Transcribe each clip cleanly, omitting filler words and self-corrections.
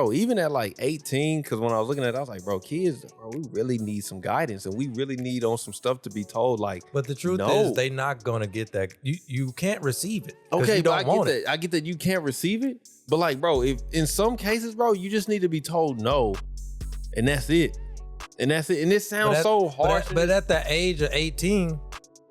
bro, even at like 18, because when I was looking at it, I was like, bro, kids, bro, we really need some guidance and we really need on some stuff to be told. Like, but the truth is, they not gonna get that. You can't receive it. Okay, you don't want it. I get that you can't receive it, but like, bro, if in some cases, bro, you just need to be told no, and that's it. And that's it. And this sounds so harsh. But at the age of 18,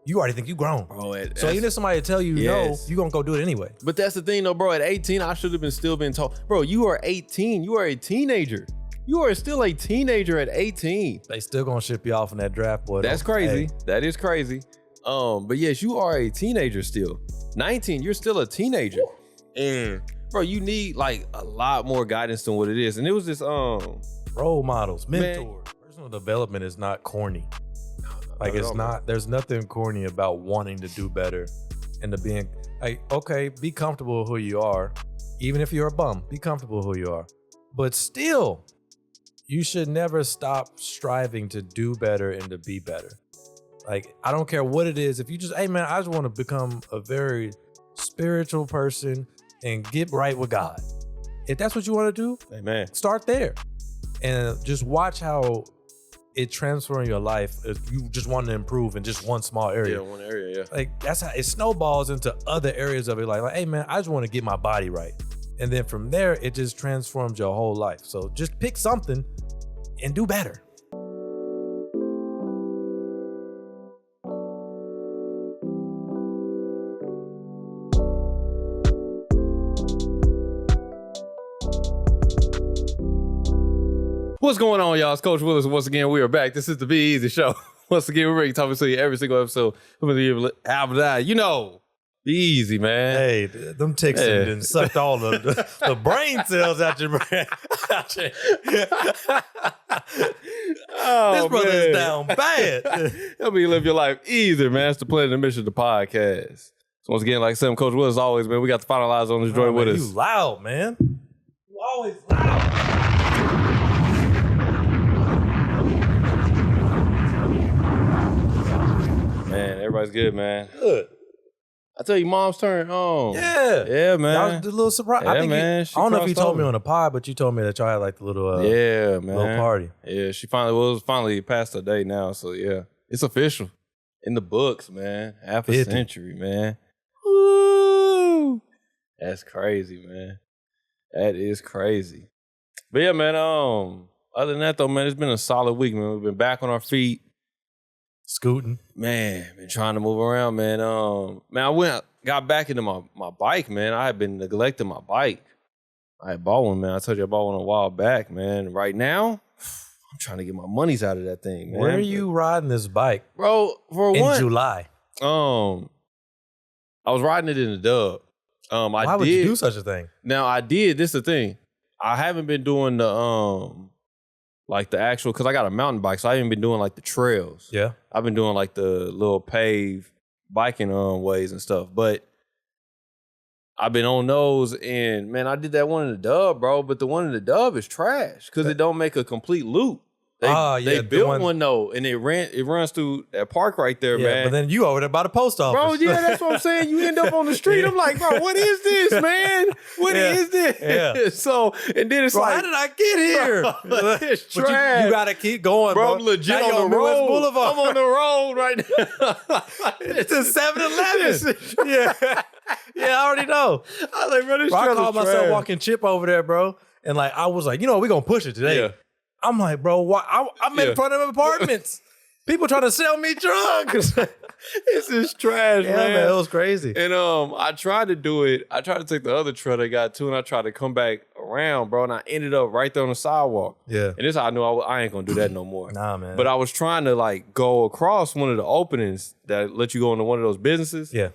you already think you grown. Bro, so even if somebody tell you no, you gonna go do it anyway. But that's the thing though, bro. At 18, I should have still been told. Bro, you are 18. You are a teenager. You are still a teenager at 18. They still gonna ship you off in that draft, boy. That's crazy. Hey. That is crazy. But yes, you are a teenager still. 19, you're still a teenager. And bro, you need like a lot more guidance than what it is. And it was this role models, mentors. Personal development is not corny. Like it's not, there's nothing corny about wanting to do better and to being like, okay, be comfortable with who you are. Even if you're a bum, be comfortable with who you are. But still, you should never stop striving to do better and to be better. Like, I don't care what it is. If you just, hey man, I just want to become a very spiritual person and get right with God. If that's what you want to do, amen. Start there. And just watch how it transforms your life if you just want to improve in just one small area. Yeah, one area, yeah. Like that's how it snowballs into other areas of it. Like, hey man, I just want to get my body right. And then from there, it just transforms your whole life. So just pick something and do better. What's going on, y'all? It's Coach Williz. Once again, we are back. This is the Be Eazy Show. Once again, we're ready to talk to you every single episode. You know, be easy, man. Hey, them ticks done sucked all the brain cells out your brain. This brother is down bad. Help me live your life easier, man. It's the pleasure and mission of the podcast. So once again, like I said, I'm Coach Williz, always, man. We got to finalize on this joint with us. You loud, man. You always loud. Man, everybody's good, man. Good. I tell you, mom's turn on. Yeah, man. That was a little surprise. Yeah, I think man. I don't know if you told me on the pod, but you told me that y'all had like the little little party. Yeah, she finally past her day now, so yeah, it's official in the books, man. Half a century, man. Woo! That's crazy, man. That is crazy. But yeah, man. Other than that, though, man, it's been a solid week, man. We've been back on our feet. Scooting. Man, been trying to move around, man. I got back into my bike, man. I had been neglecting my bike. I had bought one, man. I told you I bought one a while back, man. Right now, I'm trying to get my monies out of that thing, man. Where are you riding this bike? Bro, in July. I was riding it in the Dub. Why would you do such a thing? Now, I did. This is the thing. I haven't been doing the like the actual, because I got a mountain bike, so I haven't been doing like the trails. Yeah. I've been doing like the little paved biking ways and stuff. But I've been on those, and man, I did that one in the Dub, bro. But the one in the Dub is trash because it don't make a complete loop. They built one though, and it runs through that park right there, man. But then you over there by the post office. Bro, yeah, that's what I'm saying. You end up on the street. I'm like, bro, what is this, man? What is this? Yeah. So, and then it's like, how did I get here? Bro, it's trash. You gotta keep going, bro. I'm legit on the road. Boulevard. I'm on the road right now. It's a 7-Eleven. Yeah, I already know. I was like, bro, this I called myself walking Chip over there, bro. And like, I was like, you know, we're gonna push it today. Yeah. I'm like, bro, why? I'm in front of apartments. People trying to sell me drugs. This is trash, man. It was crazy. And I tried to do it. I tried to take the other trail they got too, and I tried to come back around, bro. And I ended up right there on the sidewalk. Yeah. And this is how I knew I ain't gonna do that no more. Nah, man. But I was trying to like go across one of the openings that let you go into one of those businesses. Yeah.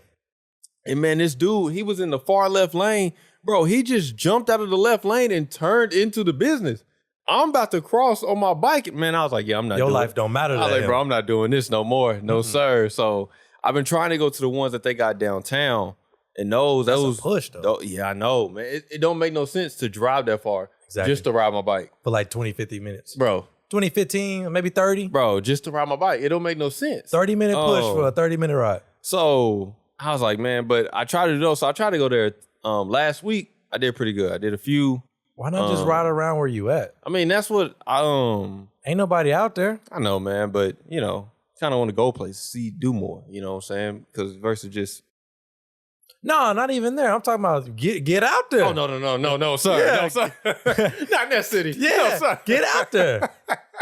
And man, this dude, he was in the far left lane. Bro, he just jumped out of the left lane and turned into the business. I'm about to cross on my bike. Man, I was like, yeah, I'm not Your doing life don't matter to I was like, him. bro, I'm not doing this no more. No, sir. So I've been trying to go to the ones that they got downtown. And those a push, though. Yeah, I know, man. It don't make no sense to drive that far just to ride my bike. For like 20, 50 minutes. Bro. 20, 15, maybe 30. Bro, just to ride my bike. It don't make no sense. 30-minute push for a 30-minute ride. So I was like, man, but I tried to do those. So I tried to go there last week. I did pretty good. I did a few. Why not just ride around where you at? I mean, that's what Ain't nobody out there. I know, man, but you know, kind of want to go places, see, do more. You know what I'm saying? Because versus just. No, not even there. I'm talking about get out there. Oh no, sorry, Yeah. no, sorry, not in that city. Yeah, no, sorry. get out there.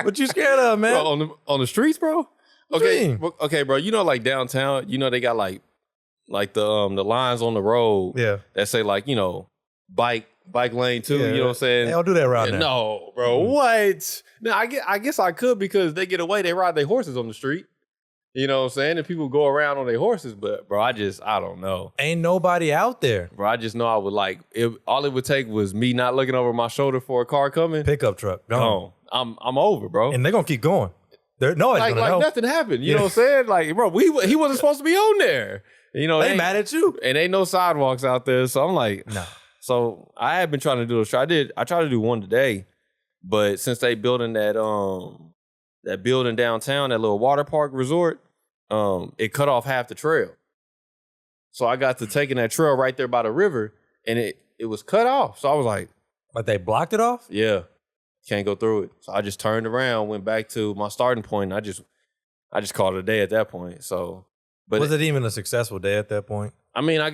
What you scared of, man? Bro, on the streets, bro. What you Okay, mean? okay, bro. You know, like downtown, you know they got like the lines on the road. Yeah. That say like, you know, bike lane too. Yeah. You know what I'm saying? They don't do that around there. No, bro. What? Now I guess I could because they get away. They ride their horses on the street. You know what I'm saying? And people go around on their horses, but bro, I don't know. Ain't nobody out there. Bro, I just know I would like all it would take was me not looking over my shoulder for a car coming. Pickup truck. Gone. I'm over, bro. And they're gonna keep going. Nobody's like gonna know. nothing happened. You know what I'm saying? Like, bro, he wasn't supposed to be on there. You know, They mad at you. and ain't no sidewalks out there. So I'm like, No. So I had been trying to do a show. I tried to do one today, but since they building that building downtown, that little water park resort, it cut off half the trail. So I got to taking that trail right there by the river, and it was cut off. So I was like, But they blocked it off? yeah, can't go through it. So I just turned around, went back to my starting point, and I just called it a day at that point. So, but Was it even a successful day at that point? I mean, I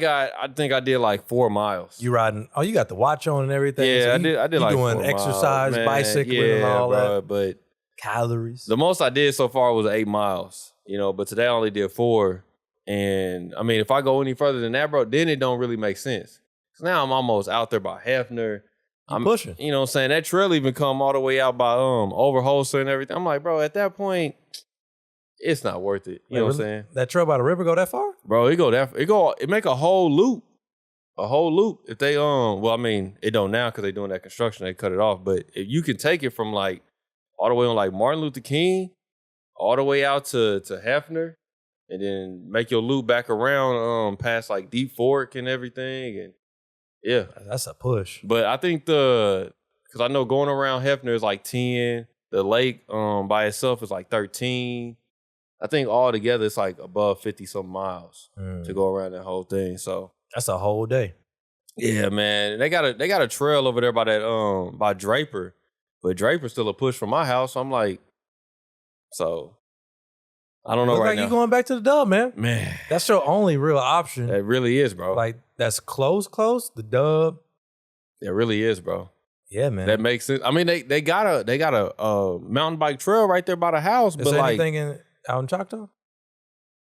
think I did like 4 miles. You riding? Oh, you got the watch on and everything. Yeah, So I did like 4 doing miles, exercise, man. bicycling, and all bro, that. But Calories. the most I did so far was 8 miles. You know, but today I only did 4. And I mean, if I go any further than that, bro, then it don't really make sense. Cause now I'm almost out there by Hefner. I'm pushing. You know what I'm saying? That trail even come all the way out by Overholster and everything. I'm like, bro, at that point, it's not worth it. You know what I'm saying? That trail by the river go that far? Bro, it make a whole loop. A whole loop. If they well, I mean, it don't now because they doing that construction, they cut it off. But if you can take it from like all the way on like Martin Luther King, all the way out to Hefner, and then make your loop back around past like Deep Fork and everything. And yeah. That's a push. But I think because I know going around Hefner is like 10. The lake by itself is like 13. I think all together it's like above 50 some miles to go around that whole thing. So that's a whole day. Yeah, man. They got a trail over there by that by Draper. But Draper's still a push from my house. So I'm like, so I don't know Look right like now. you going back to the Dub, man. Man. That's your only real option. That really is, bro. Like that's close, the Dub. It really is, bro. Yeah, man. That makes sense. I mean, they got a mountain bike trail right there by the house, Is but there like anything out in Choctaw?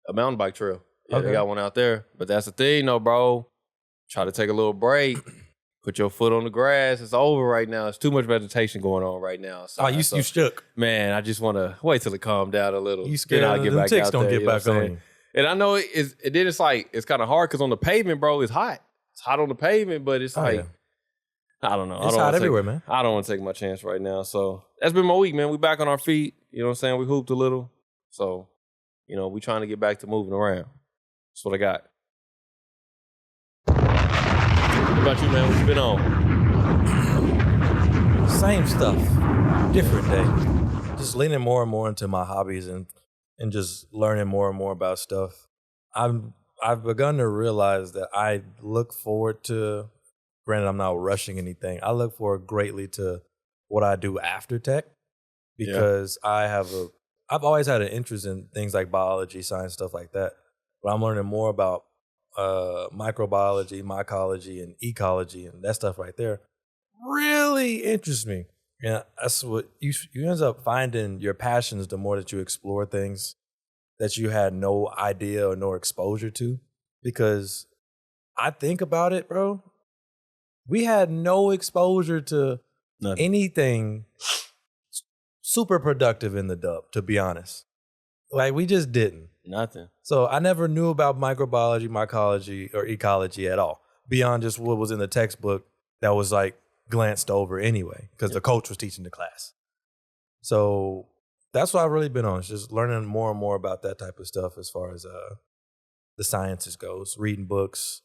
a mountain bike trail. Yeah, Okay. they got one out there. But that's the thing, though, bro. Try to take a little break. Put your foot on the grass. It's over right now. It's too much vegetation going on right now. So, You shook. Man, I just want to wait till it calm down a little. You scared Then I'll them get back ticks out don't there, get you know back what I'm on saying? you. And I know it's kind of hard because on the pavement, bro, it's hot. It's hot on the pavement, but it's like, yeah. I don't know. It's hot everywhere, man. I don't want to take my chance right now. So that's been my week, man. We back on our feet. You know what I'm saying? We hooped a little. So, you know, we trying to get back to moving around. That's what I got. What about you, man? What you been on? Same stuff. Different day. Just leaning more and more into my hobbies and just learning more and more about stuff. I've begun to realize that I look forward to, granted I'm not rushing anything, I look forward greatly to what I do after tech because I've always had an interest in things like biology, science, stuff like that. But I'm learning more about microbiology, mycology, and ecology, and that stuff right there really interests me. Yeah, that's what you end up finding your passions the more that you explore things that you had no idea or no exposure to. Because I think about it, bro, we had no exposure to anything super productive in the Dub, to be honest. Like, we just didn't. Nothing. So I never knew about microbiology, mycology, or ecology at all, beyond just what was in the textbook that was like glanced over anyway, because the coach was teaching the class. So that's what I've really been on, is just learning more and more about that type of stuff as far as the sciences goes, reading books,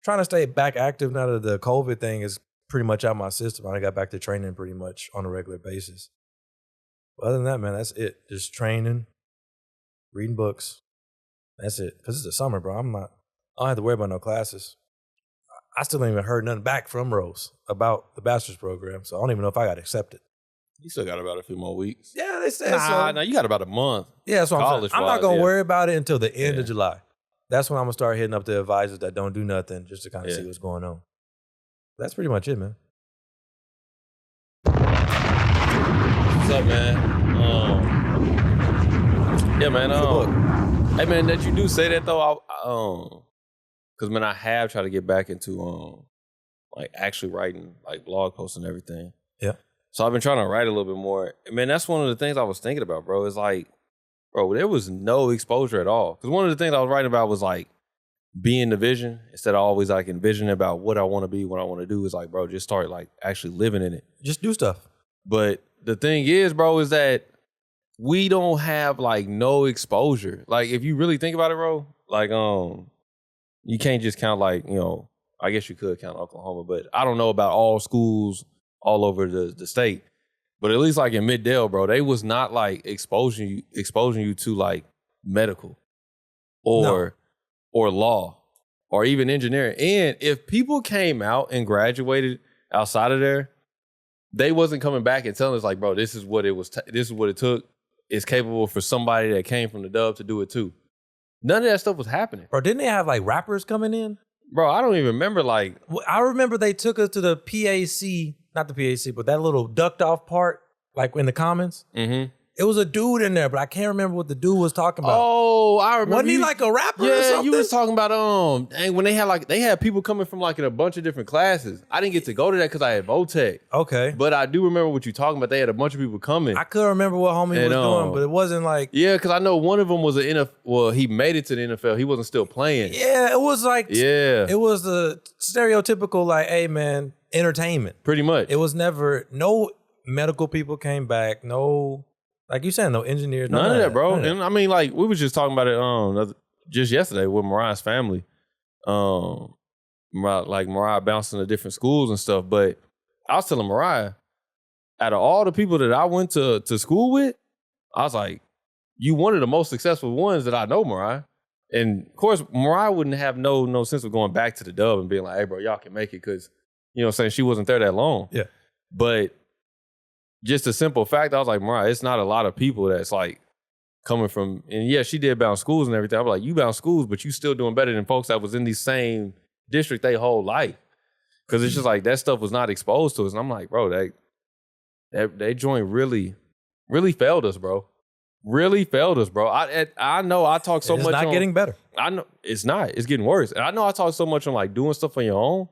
trying to stay back active now that the COVID thing is pretty much out of my system. I got back to training pretty much on a regular basis. But other than that, man, that's it. Just training, reading books. That's it. Because it's the summer, bro. I don't have to worry about no classes. I still ain't even heard nothing back from Rose about the bachelor's program, so I don't even know if I got accepted. You still got about a few more weeks. Yeah, they said so. Nah, you got about a month. Yeah, that's what I'm saying. I'm not going to worry about it until the end of July. That's when I'm going to start hitting up the advisors that don't do nothing just to kind of see what's going on. That's pretty much it, man. What's up, man? Yeah, man. Hey, man, that you do say that, though, because, man, I have tried to get back into, like, actually writing, like, blog posts and everything. Yeah. So I've been trying to write a little bit more. Man, that's one of the things I was thinking about, bro. Is like, bro, there was no exposure at all. Because one of the things I was writing about was like being the vision instead of always like envisioning about what I want to be, what I want to do. Is like, bro, just start like actually living in it. Just do stuff. But the thing is, bro, is that we don't have like no exposure. Like if you really think about it, bro, like you can't just count like, you know, I guess you could count Oklahoma, but I don't know about all schools all over the state. But at least like in Middale, bro, they was not like exposing you to like medical or law or even engineering. And if people came out and graduated outside of there, they wasn't coming back and telling us like, bro, this is what it was. This is what it took. It's capable for somebody that came from the dub to do it too. None of that stuff was happening. Bro, didn't they have like rappers coming in? Bro, I don't even remember like. I remember they took us to the PAC, not the PAC, but that little ducked off part, like in the Commons. Mm-hmm. It was a dude in there, but I can't remember what the dude was talking about. Oh, I remember. Wasn't he like a rapper or something? You was talking about dang, when they had people coming from like in a bunch of different classes. I didn't get to go to that because I had Votech. Okay. But I do remember what you're talking about. They had a bunch of people coming. I couldn't remember what homie was doing, but it wasn't like... Yeah, because I know one of them was an NFL... Well, he made it to the NFL. He wasn't still playing. Yeah, it was like... Yeah. It was the stereotypical like, hey man, entertainment. Pretty much. It was never... No medical people came back. No... Like you said, no engineers. None of that, bro. And I mean, like, we was just talking about it just yesterday with Mariah's family. Mariah bouncing to different schools and stuff. But I was telling Mariah, out of all the people that I went to school with, I was like, you one of the most successful ones that I know, Mariah. And of course, Mariah wouldn't have no sense of going back to the dub and being like, hey, bro, y'all can make it because, you know what I'm saying, she wasn't there that long. Yeah. But just a simple fact, I was like, Mariah, it's not a lot of people that's like coming from, and yeah, she did bounce schools and everything. I was like, you bounce schools, but you still doing better than folks that was in the same district their whole life. Cause it's just like that stuff was not exposed to us. And I'm like, bro, that joint really failed us, bro. Really failed us, bro. I know I talk so much. It's not getting better. I know it's not. It's getting worse. And I know I talk so much on like doing stuff on your own,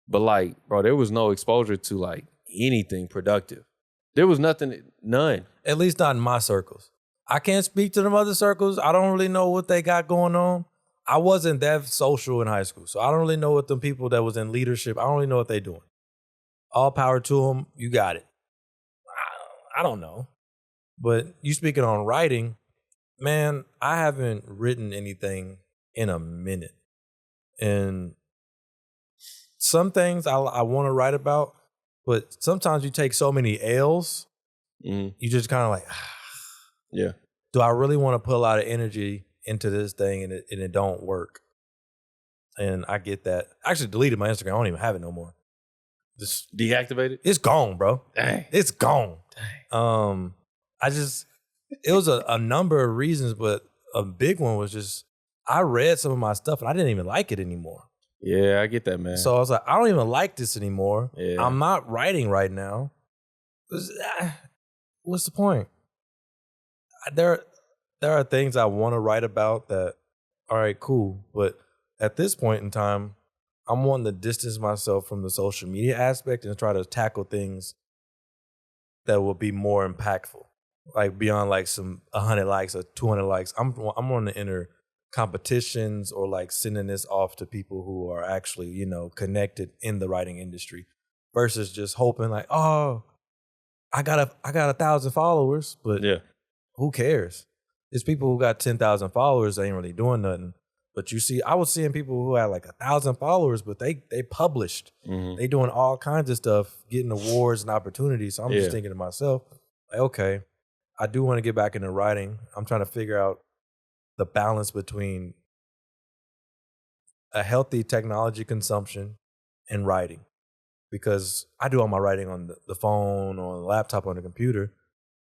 but like, bro, there was no exposure to like anything productive. There was none. At least not in my circles. I can't speak to them other circles. I don't really know what they got going on. I wasn't that social in high school, so I don't really know what them people that was in leadership, I don't really know what they doing. All power to them. You got it. I don't know. But you speaking on writing, man, I haven't written anything in a minute. And some things I want to write about, but sometimes you take so many L's, you just kind of like, yeah. Do I really want to put a lot of energy into this thing and it don't work? And I get that. I actually deleted my Instagram. I don't even have it no more. Just deactivated? It's gone, bro. Dang. It's gone. Dang. It was a number of reasons, but a big one was just, I read some of my stuff and I didn't even like it anymore. Yeah, I get that, man. So I was like, I don't even like this anymore. Yeah. I'm not writing right now. What's the point? There are things I want to write about that, all right, cool. But at this point in time, I'm wanting to distance myself from the social media aspect and try to tackle things that will be more impactful. Like beyond like some 100 likes or 200 likes. I'm wanting to enter competitions or like sending this off to people who are actually, you know, connected in the writing industry versus just hoping like, oh, I got 1,000 followers, but yeah, who cares? It's people who got 10,000 followers, they ain't really doing nothing. But you see, I was seeing people who had like 1,000 followers, but they published. Mm-hmm. They doing all kinds of stuff, getting awards and opportunities. So I'm just thinking to myself, like, okay, I do want to get back into writing. I'm trying to figure out the balance between a healthy technology consumption and writing, because I do all my writing on the phone, on the laptop, on the computer.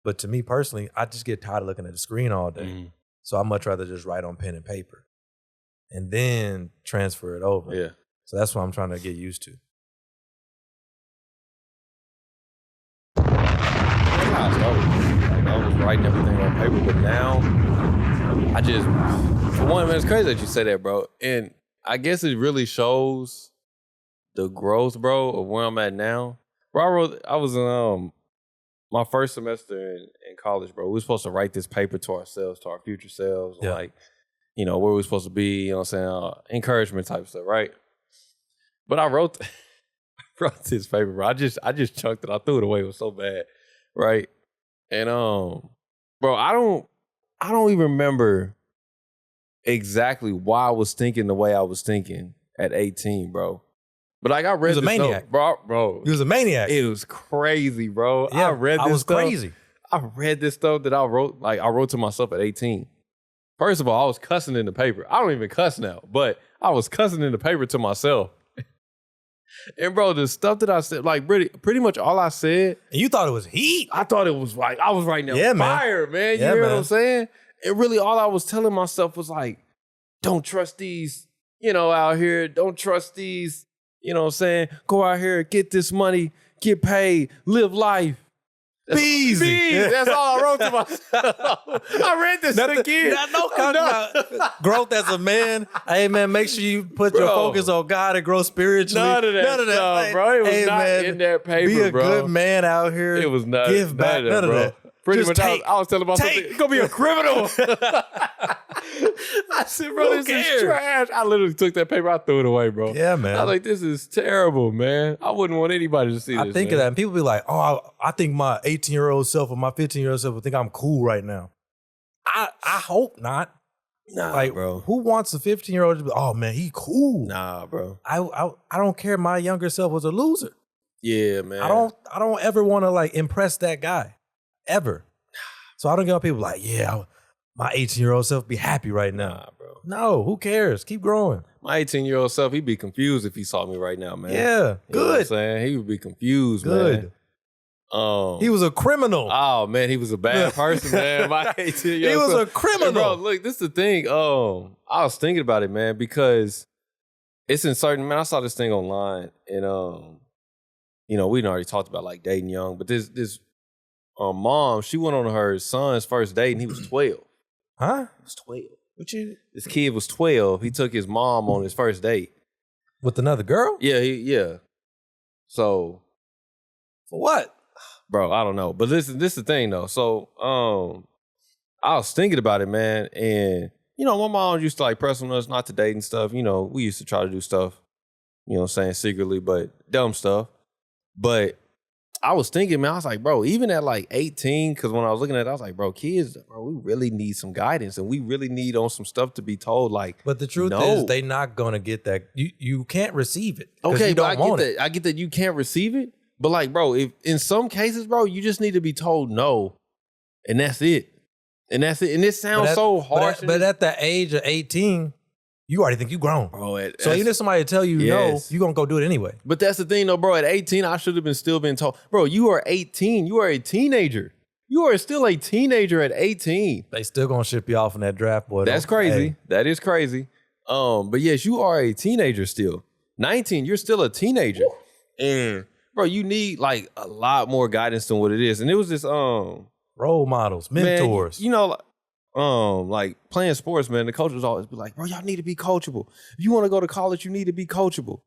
But to me personally, I just get tired of looking at the screen all day. Mm-hmm. So I much rather just write on pen and paper and then transfer it over. Yeah. So that's what I'm trying to get used to. I started. Like, I was writing everything on paper, but now I just, for one, man, it's crazy that you say that, bro. And I guess it really shows the growth, bro, of where I'm at now. Bro, I was in my first semester in college, bro. We were supposed to write this paper to ourselves, to our future selves, Yeah. like, you know, where we're supposed to be, you know what I'm saying, encouragement type stuff, right? But I wrote this paper, bro. I just chunked it. I threw it away. It was so bad, right? And bro, I don't even remember exactly why I was thinking the way I was thinking at 18, bro. But like I read, he was a maniac, stuff, bro. He was a maniac. It was crazy, bro. Yeah, I was stuff. crazy. I read this stuff that I wrote to myself at 18. First of all, I was cussing in the paper. I don't even cuss now, but I was cussing in the paper to myself. And bro, the stuff that I said, like pretty much all I said. And you thought it was heat. I thought it was like, I was writing down fire, man. You hear what I'm saying? And really all I was telling myself was like, don't trust these, you know, out here. Don't trust these, you know what I'm saying? Go out here, get this money, get paid, live life. Be easy. That's all I wrote to myself. I read this again. Growth as a man. Hey, man, make sure you put your focus on God and grow spiritually. None of that stuff, bro. It was not in that paper, be a bro. good man out here. It was not. Give back. None of that. Pretty much, I was telling myself, you're going to be a criminal. I said, bro, this is trash. I literally took that paper, I threw it away, bro. Yeah, man. I was like, this is terrible, man. I wouldn't want anybody to see this. I think of that, and people be like, oh, I think my 18-year-old self or my 15-year-old self would think I'm cool right now. I hope not. Nah, like, bro. Who wants a 15-year-old to be, oh, man, he cool. Nah, bro. I don't care. My younger self was a loser. Yeah, man. I don't ever want to like impress that guy. Ever. So I don't get on people like, yeah, my 18-year-old self be happy right now. Nah, bro. No, who cares? Keep growing. My 18-year-old self, he'd be confused if he saw me right now, man. Yeah, You know what I'm good. saying? He would be confused, Good. man. He was a criminal. Oh, man, he was a bad person, man. My 18-year-old He was self. a criminal. And bro, look, this is the thing. I was thinking about it, man, because it's in certain, man, I saw this thing online, and, you know, we'd already talked about like dating young, but this mom, she went on her son's first date and he was 12. Huh? He was 12. What you This kid was 12. He took his mom on his first date. with another girl? Yeah. So, For what? bro, I don't know. But this is the thing though. So, I was thinking about it, man, and you know, my mom used to like press on us not to date and stuff. You know, we used to try to do stuff, you know what I'm saying, secretly, but dumb stuff. But I was thinking, man, I was like, bro, even at like 18, because when I was looking at it, I was like, bro, kids, bro, we really need some guidance and we really need on some stuff to be told. Like, But the truth no. is, they not gonna get that. You can't receive it. 'cause okay, you but don't want that. I get that you can't receive it. But like, bro, if in some cases, bro, you just need to be told no, and that's it. And that's it. And it sounds so harsh. But at the age of 18, you already think you grown. Bro, So even if somebody tell you no, you gonna go do it anyway. But that's the thing though, bro. At 18, I should have still been told, bro, you are 18. You are a teenager. You are still a teenager at 18. They still gonna ship you off in that draft, boy. That's crazy. That is crazy. But yes, you are a teenager still. 19, you're still a teenager. And bro, you need like a lot more guidance than what it is. And it was this Role models, mentors. man, you know, like playing sports, man, the coaches always be like, bro, y'all need to be coachable. If you want to go to college, you need to be coachable.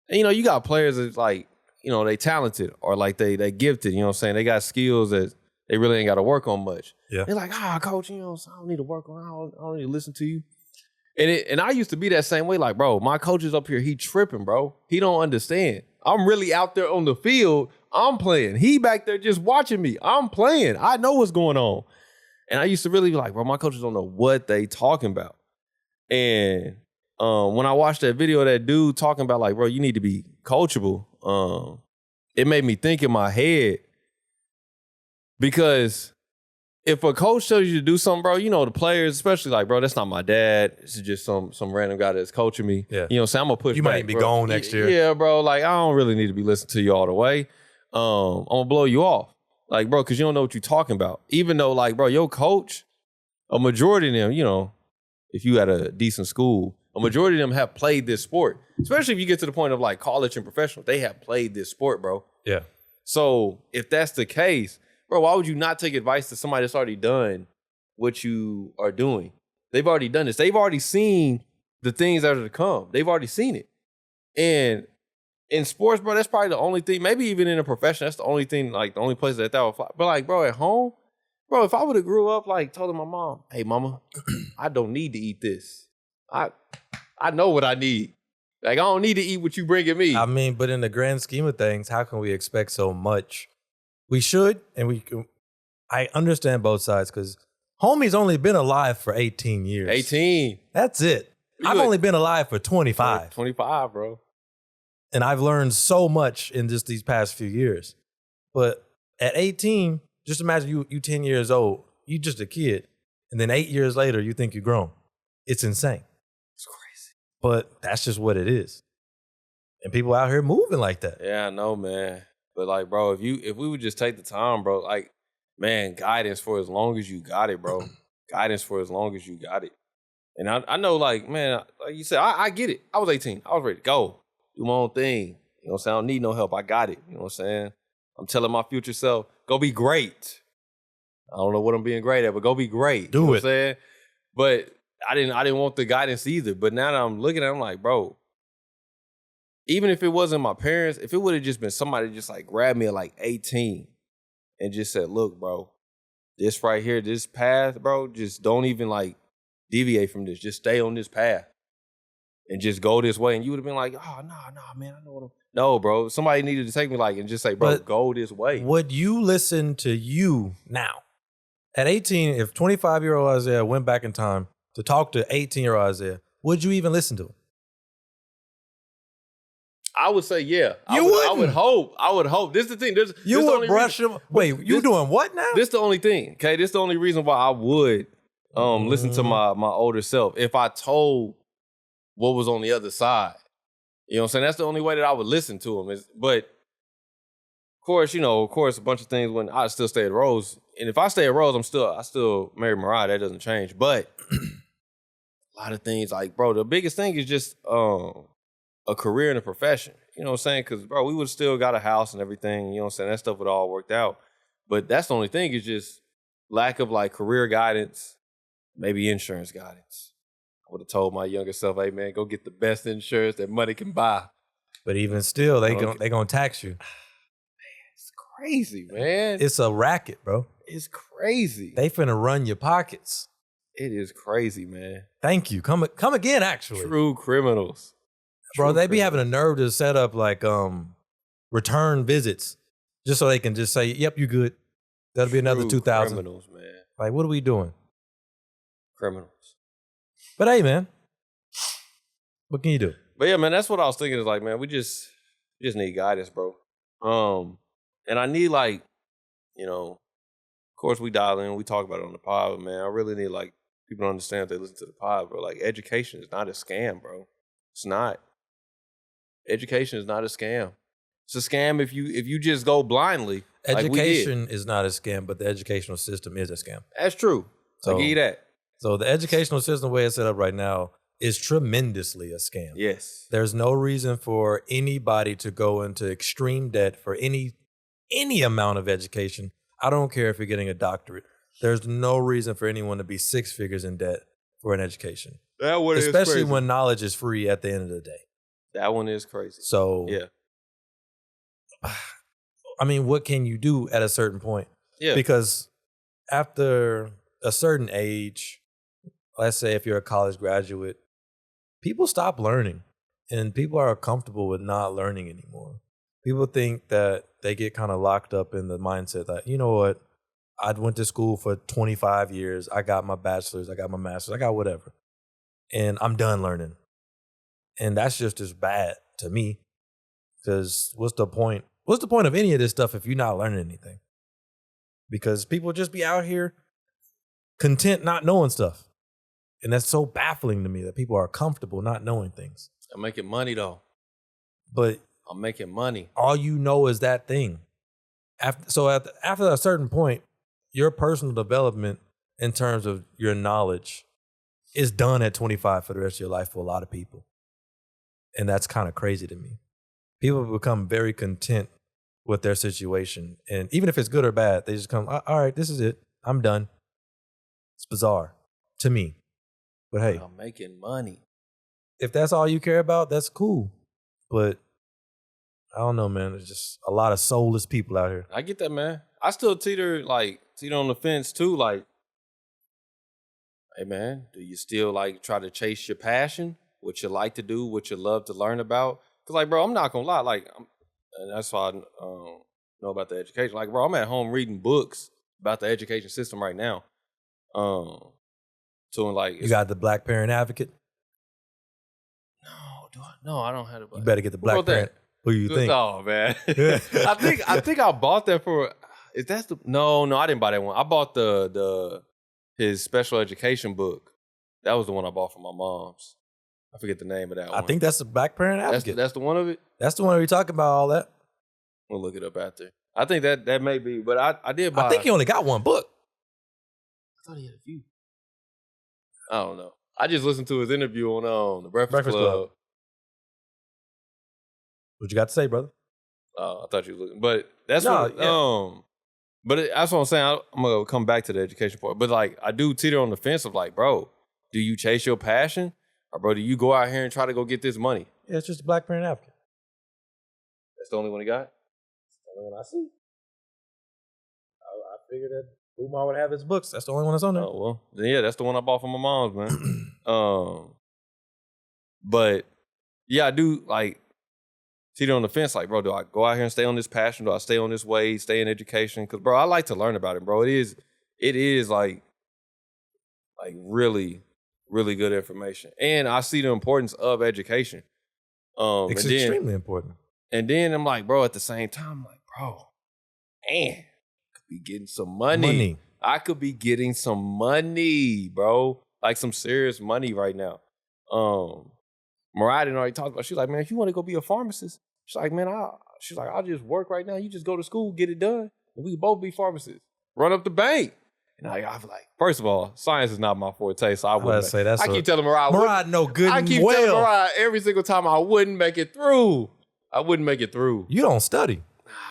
And you know, you got players that like, you know, they talented or like they gifted, you know what I'm saying? They got skills that they really ain't got to work on much. Yeah. They're like, coach, you know, I don't need to work on, I don't need to listen to you. And I used to be that same way, like, bro, my coach is up here, he tripping, bro. He don't understand. I'm really out there on the field. I'm playing. He back there just watching me. I'm playing. I know what's going on. And I used to really be like, bro, my coaches don't know what they talking about. And when I watched that video of that dude talking about like, bro, you need to be coachable, it made me think in my head because if a coach tells you to do something, bro, you know, the players, especially like, bro, that's not my dad. This is just some random guy that's coaching me. Yeah. You know what I'm saying? I'm going to push You back, might even be bro. gone next year. Yeah, bro. Like, I don't really need to be listening to you all the way. I'm going to blow you off. Like, bro, because you don't know what you're talking about. Even though, like, bro, your coach, a majority of them, you know, if you at a decent school, a majority of them have played this sport. Especially if you get to the point of like college and professional, they have played this sport, bro. Yeah. So if that's the case, bro, why would you not take advice to somebody that's already done what you are doing? They've already done this. They've already seen the things that are to come. They've already seen it. And in sports, bro, that's probably the only thing, maybe even in a profession, that's the only thing, like the only place that would fly. But like, bro, at home, bro, if I would have grew up, like told my mom, hey, mama, I don't need to eat this. I know what I need. Like, I don't need to eat what you bringing me. I mean, but in the grand scheme of things, how can we expect so much? We should, and we can. I understand both sides because homie's only been alive for 18 years. 18. That's it. I've only been alive for 25. 25, bro. And I've learned so much in just these past few years. But at 18, just imagine you 10 years old, you just a kid, and then 8 years later, you think you're grown. It's insane. It's crazy. But that's just what it is. And people out here moving like that. Yeah, I know, man. But like, bro, if we would just take the time, bro, like, man, guidance for as long as you got it, bro. Guidance for as long as you got it. And I know, like, man, like you said, I get it. I was 18. I was ready to go. Do my own thing. You know what I'm saying? I don't need no help. I got it. You know what I'm saying? I'm telling my future self, go be great. I don't know what I'm being great at, but go be great. Do you know it. What I'm saying? But I didn't want the guidance either. But now that I'm looking at it, I'm like, bro, even if it wasn't my parents, if it would have just been somebody just like grabbed me at like 18 and just said, look, bro, this right here, this path, bro, just don't even like deviate from this. Just stay on this path and just go this way. And you would have been like, oh, nah, man, I know what I'm... No, bro, somebody needed to take me like and just say, bro, go this way. Would you listen to you now? At 18, if 25-year-old Isaiah went back in time to talk to 18-year-old Isaiah, would you even listen to him? I would say, yeah. I would hope. This is the thing. You would brush him. Wait, you doing what now? This is the only thing, okay? This is the only reason why I would listen to my older self. If I told what was on the other side. You know what I'm saying? That's the only way that I would listen to him. But, of course, a bunch of things when I still stay at Rose. And if I stay at Rose, I still marry Mariah. That doesn't change. But a lot of things, like, bro, the biggest thing is just a career and a profession. You know what I'm saying? Because, bro, we would have still got a house and everything. You know what I'm saying? That stuff would all worked out. But that's the only thing is just lack of, like, career guidance, maybe insurance guidance. I would have told my younger self, hey, man, go get the best insurance that money can buy. But even still, they gonna tax you. Man, it's crazy, man. It's a racket, bro. It's crazy. They finna run your pockets. It is crazy, man. Thank you. Come again, actually. True criminals. Bro, they be having a nerve to set up like return visits just so they can just say, yep, you good. That'll be another 2,000. Criminals, man. Like, what are we doing? Criminals. But hey, man, what can you do? But yeah, man, that's what I was thinking is like, man, we just need guidance, bro. And I need like, of course we dial in, we talk about it on the pod, but man, I really need like people to understand if they listen to the pod, bro. Like education is not a scam, bro. It's not. Education is not a scam. It's a scam if you just go blindly. Education is not a scam, but the educational system is a scam. That's true. So, I'll give you that. So the educational system, the way it's set up right now, is tremendously a scam. Yes. There's no reason for anybody to go into extreme debt for any amount of education. I don't care if you're getting a doctorate. There's no reason for anyone to be six figures in debt for an education. That one is especially crazy. When knowledge is free at the end of the day. That one is crazy. So, yeah. I mean, what can you do at a certain point? Yeah. Because after a certain age, let's say if you're a college graduate, people stop learning and people are comfortable with not learning anymore. People think that they get kind of locked up in the mindset that, you know what, I went to school for 25 years. I got my bachelor's, I got my master's, I got whatever. And I'm done learning. And that's just as bad to me. Because what's the point? What's the point of any of this stuff if you're not learning anything? Because people just be out here content not knowing stuff. And that's so baffling to me that people are comfortable not knowing things. I'm making money though. But I'm making money. All you know is that thing. After a certain point, your personal development in terms of your knowledge is done at 25 for the rest of your life for a lot of people. And that's kind of crazy to me. People become very content with their situation. And even if it's good or bad, they just come, all right, this is it. I'm done. It's bizarre to me. But hey, I'm making money. If that's all you care about, that's cool. But I don't know, man. There's just a lot of soulless people out here. I get that, man. I still teeter on the fence too. Like, hey, man, do you still like try to chase your passion? What you like to do? What you love to learn about? Because, like, bro, I'm not gonna lie. Like, and that's why I know about the education. Like, bro, I'm at home reading books about the education system right now. You got the Black Parent Advocate? No, I don't have the Black. You better get the Black Parent. Who you think? Oh, man. I think I bought that for. Is that the? No, I didn't buy that one. I bought his special education book. That was the one I bought for my mom's. I forget the name of that one. I think that's the Black Parent Advocate. That's the one of it? That's the one we talk about all that. We'll look it up after. I think that may be, but I did buy. I think he only got one book. I thought he had a few. I don't know. I just listened to his interview on the Breakfast Club. What you got to say, brother? I thought you were looking, but that's that's what I'm saying. I'm gonna come back to the education part, but like I do teeter on the fence of like, bro, do you chase your passion, or bro, do you go out here and try to go get this money? Yeah, it's just a Black Parent Advocate. That's the only one he got. That's the only one I see. I figured that Umar would have his books. That's the only one that's on there. Oh well, then yeah, that's the one I bought from my mom's, man. But yeah, I do like teeter on the fence. Like, bro, do I go out here and stay on this passion? Do I stay on this way? Stay in education? Because, bro, I like to learn about it, bro. It is like really, really good information, and I see the importance of education. It's extremely important. And then I'm like, bro, at the same time, I'm like, bro, man, I could be getting some money. I could be getting some money, bro. Like some serious money right now. Mariah didn't already talk about. She's like, man, if you want to go be a pharmacist, she's like, man, I'll just work right now. You just go to school, get it done, and we both be pharmacists. Run up the bank. And I was like, first of all, science is not my forte, so I wouldn't. I keep telling Mariah know good and well. I keep telling Mariah every single time I wouldn't make it through. You don't study.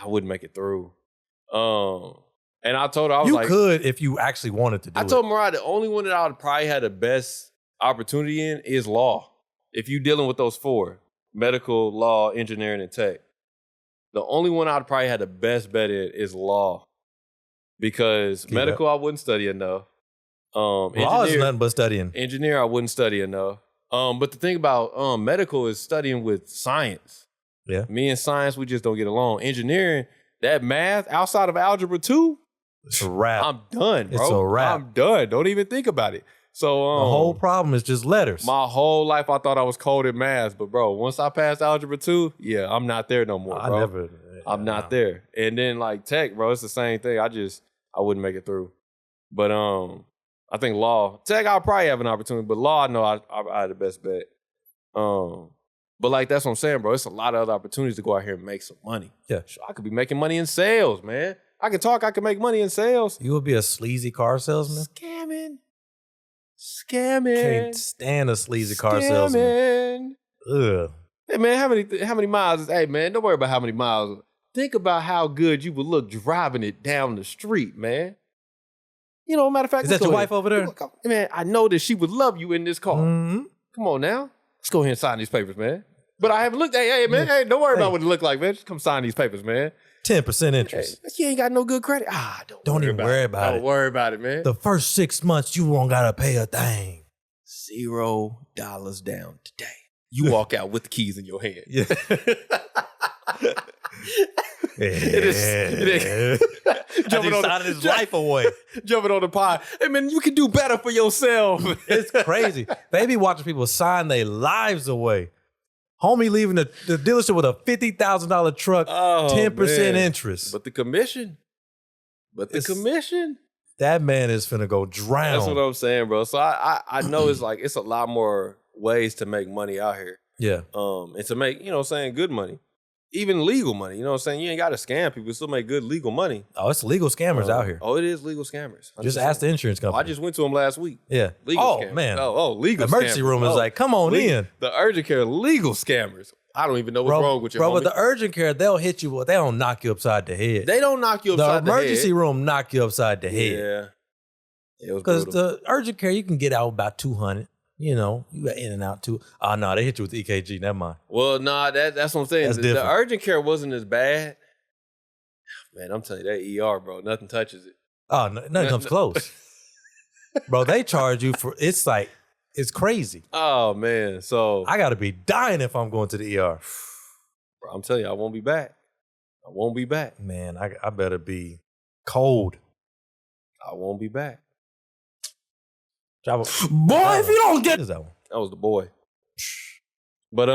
I wouldn't make it through. And I told her, I was like, you could if you actually wanted to do it. I told Mariah the only one that I would probably have the best opportunity in is law. If you're dealing with those four, medical, law, engineering, and tech, the only one I'd probably have the best bet in is law. Because medical, I wouldn't study enough. Law is nothing but studying. Engineer, I wouldn't study enough. But the thing about medical is studying with science. Yeah. Me and science, we just don't get along. Engineering, that math outside of algebra 2, it's a wrap. I'm done, bro. It's a wrap. I'm done. Don't even think about it. So the whole problem is just letters. My whole life I thought I was cold at math, but bro, once I passed algebra 2, yeah, I'm not there no more, bro. I'm not there. And then like tech, bro, it's the same thing. I wouldn't make it through. But I think law, tech, I'll probably have an opportunity, but law, I know I had the best bet. But like that's what I'm saying, bro. It's a lot of other opportunities to go out here and make some money. Yeah, sure, I could be making money in sales, man. I can make money in sales. You would be a sleazy car salesman. Scamming. Can't stand a sleazy car salesman. Ugh. Hey man, how many miles is? Hey man, don't worry about how many miles. Think about how good you would look driving it down the street, man. You know, matter of fact, is that your wife over there? Man, I know that she would love you in this car. Mm-hmm. Come on now, let's go ahead and sign these papers, man. But I haven't looked. Hey man, hey, don't worry about what it look like, man. Just come sign these papers, man. 10% interest. Hey, you ain't got no good credit. Don't even worry about it. Don't worry about it, man. The first 6 months, you won't gotta pay a thing. $0 down today. You walk out with the keys in your hand. Yeah. It is jumping on his life away. Jumping on the pod. Hey man, you can do better for yourself. It's crazy. They be watching people sign their lives away. Homie leaving the dealership with a $50,000 truck, 10% interest. But the commission. That man is finna go drown. That's what I'm saying, bro. So I know it's like it's a lot more ways to make money out here. Yeah. And to make, you know what I'm saying, good money. Even legal money. You know what I'm saying? You ain't got to scam people. You still make good legal money. Oh, it's legal scammers out here. Oh, it is legal scammers. 100%. Just ask the insurance company. I just went to them last week. Yeah. Legal scammers. Man. Oh, legal emergency scammers. room is like, come on in. The urgent care legal scammers. I don't even know what's wrong with you, bro. homie. But the urgent care, they'll hit you. They don't knock you upside the head. They don't knock you upside the head. The emergency room knock you upside the head. Yeah. Because the urgent care, you can get out about 200. You know, you got in and out too. Oh, no, they hit you with EKG. Never mind. Well, nah, that's what I'm saying. The urgent care wasn't as bad. Man, I'm telling you, that ER, bro, nothing touches it. Oh, nothing comes close. Bro, they charge you for, it's crazy. Oh, man. So I got to be dying if I'm going to the ER. Bro, I'm telling you, I won't be back. I won't be back. Man, I better be cold. I won't be back. Boy, if you don't get that one. That was the boy. But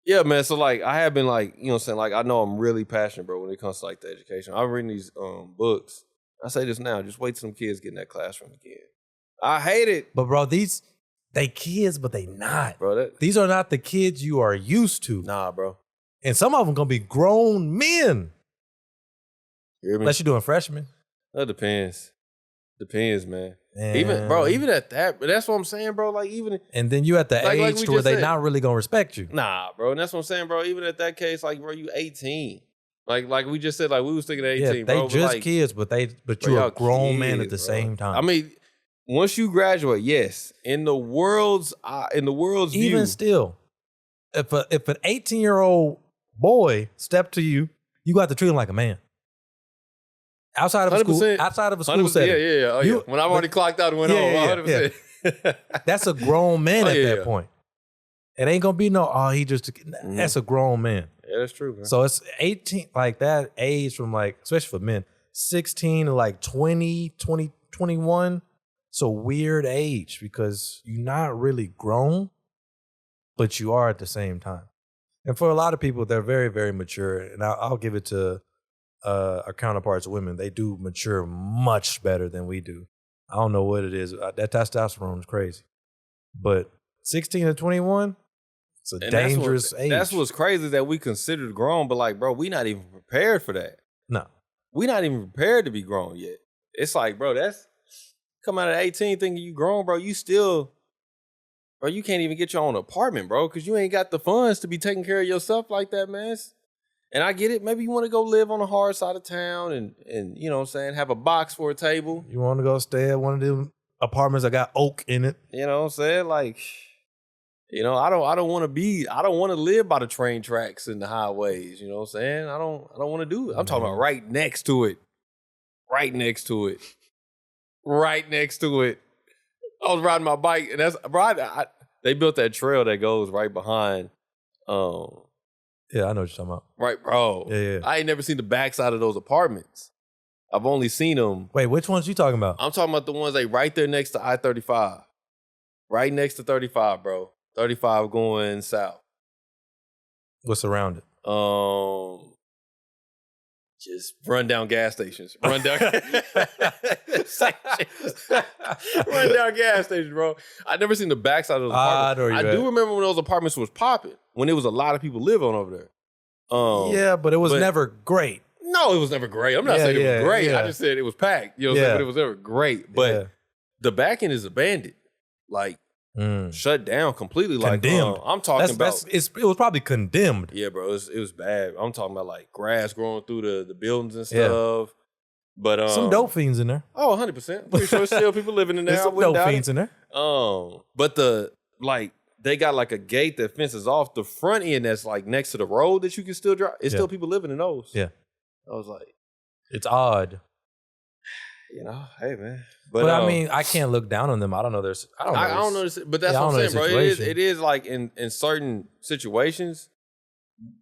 yeah, man. So like I have been like, you know what I'm saying? Like I know I'm really passionate, bro, when it comes to like the education. I'm reading these books. I say this now, just wait till them kids get in that classroom again. I hate it. But bro, they kids, but they not. Bro, these are not the kids you are used to. Nah, bro. And some of them gonna be grown men. You hear me? Unless you're doing freshmen. That depends. Depends, man. And Even at that, but that's what I'm saying, bro. Like even, and then you at the age to where they not really gonna respect you. Nah, bro. And that's what I'm saying, bro. Even at that case, like, bro, you 18. Like we just said, like we was thinking 18, yeah, bro. They just like, kids, but you're a grown man at the same time. I mean, once you graduate, yes. In the world's view, even still, if an 18-year-old boy stepped to you, you got to treat him like a man. Outside of a school setting. Yeah. Oh, yeah. When I've already clocked out and went home, 100%. Yeah. That's a grown man at that point. It ain't gonna be he just. That's a grown man. Yeah, that's true, man. So it's 18, like that age from like, especially for men, 16 to like 20, 21. It's a weird age because you're not really grown, but you are at the same time. And for a lot of people, they're very, very mature. And I'll give it to our counterparts, women. They do mature much better than we do. I don't know what it is. That testosterone is crazy. But 16 to 21, it's a dangerous age. That's what's crazy that we considered grown, but like, bro, we not even prepared for that. No. We not even prepared to be grown yet. It's like, bro, that's come out at 18 thinking you grown, bro. You still, bro, you can't even get your own apartment, bro, because you ain't got the funds to be taking care of yourself like that, man. And I get it. Maybe you want to go live on the hard side of town and you know what I'm saying, have a box for a table. You want to go stay at one of them apartments that got oak in it. You know what I'm saying? Like, you know, I don't want to live by the train tracks and the highways. You know what I'm saying? I don't want to do it. I'm talking about right next to it. Right next to it. Right next to it. I was riding my bike and that's right. They built that trail that goes right behind. Yeah, I know what you're talking about. Right, bro. Yeah. I ain't never seen the backside of those apartments. I've only seen them. Wait, which ones you talking about? I'm talking about the ones right there next to I-35. Right next to 35, bro. 35 going south. What's around it? Just run down gas stations. Run down gas stations, bro. I never seen the backside of those apartments. I do remember when those apartments was popping, when there was a lot of people living over there. Yeah, but it was never great. No, it was never great. I'm not saying it was great. I just said it was packed. You know what I'm saying? But it was never great. But the back end is abandoned. Like, shut down completely. Condemned. Like, I'm talking about. It was probably condemned. Yeah, bro. It was bad. I'm talking about like grass growing through the buildings and stuff. Yeah. But some dope fiends in there. Oh, 100%. Pretty sure still people living in there. There's some dope fiends in there. But they got like a gate that fences off the front end that's like next to the road that you can still drive. It's still people living in those. Yeah. I was like, it's odd. You know, hey man. But I mean, I can't look down on them. I don't know. I don't know. But that's what I'm saying, bro. It is like in certain situations,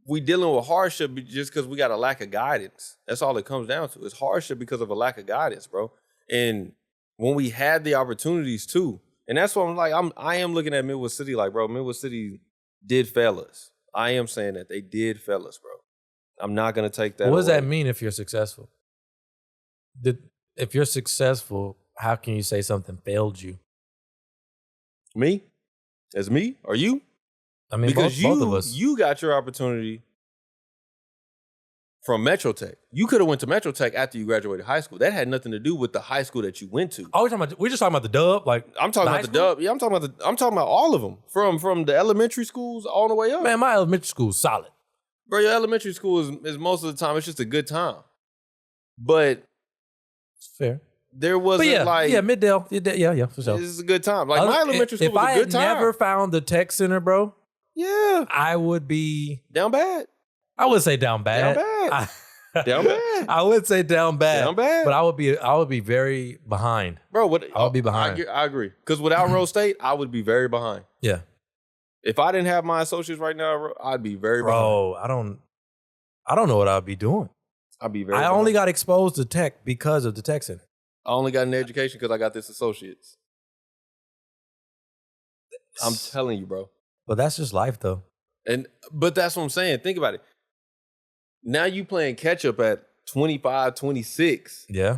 we dealing with hardship just because we got a lack of guidance. That's all it comes down to. It's hardship because of a lack of guidance, bro. And when we had the opportunities too, and that's what I'm like. I am looking at Midwest City like, bro, Midwest City did fail us. I am saying that they did fail us, bro. I'm not gonna take that. What does that mean if you're successful? if you're successful, how can you say something failed you? Me? As me? Or you? I mean, because both of us. You got your opportunity from Metro Tech. You could have went to Metro Tech after you graduated high school. That had nothing to do with the high school that you went to. Oh, we're just talking about the dub. Like I'm talking about the dub. Yeah, I'm talking about all of them from the elementary schools all the way up. Man, my elementary school is solid. Bro, your elementary school is most of the time it's just a good time. But it's fair. There wasn't Middale. Yeah, for sure. This is a good time. Like my elementary school was a good time. If I had never found the tech center, bro, yeah, I would be down bad. I would say down bad. Down bad. I would say down bad. Down bad. But I would be very behind. Bro, I would be behind. I agree. Because without Rose State, I would be very behind. Yeah. If I didn't have my associates right now, I'd be very behind. Bro, I don't know what I'd be doing. I'd be very I behind. only got exposed to tech because of the tech center. I only got an education because I got this associates. I'm telling you, bro. But that's just life, though. But that's what I'm saying. Think about it. Now you playing catch up at 25, 26. Yeah.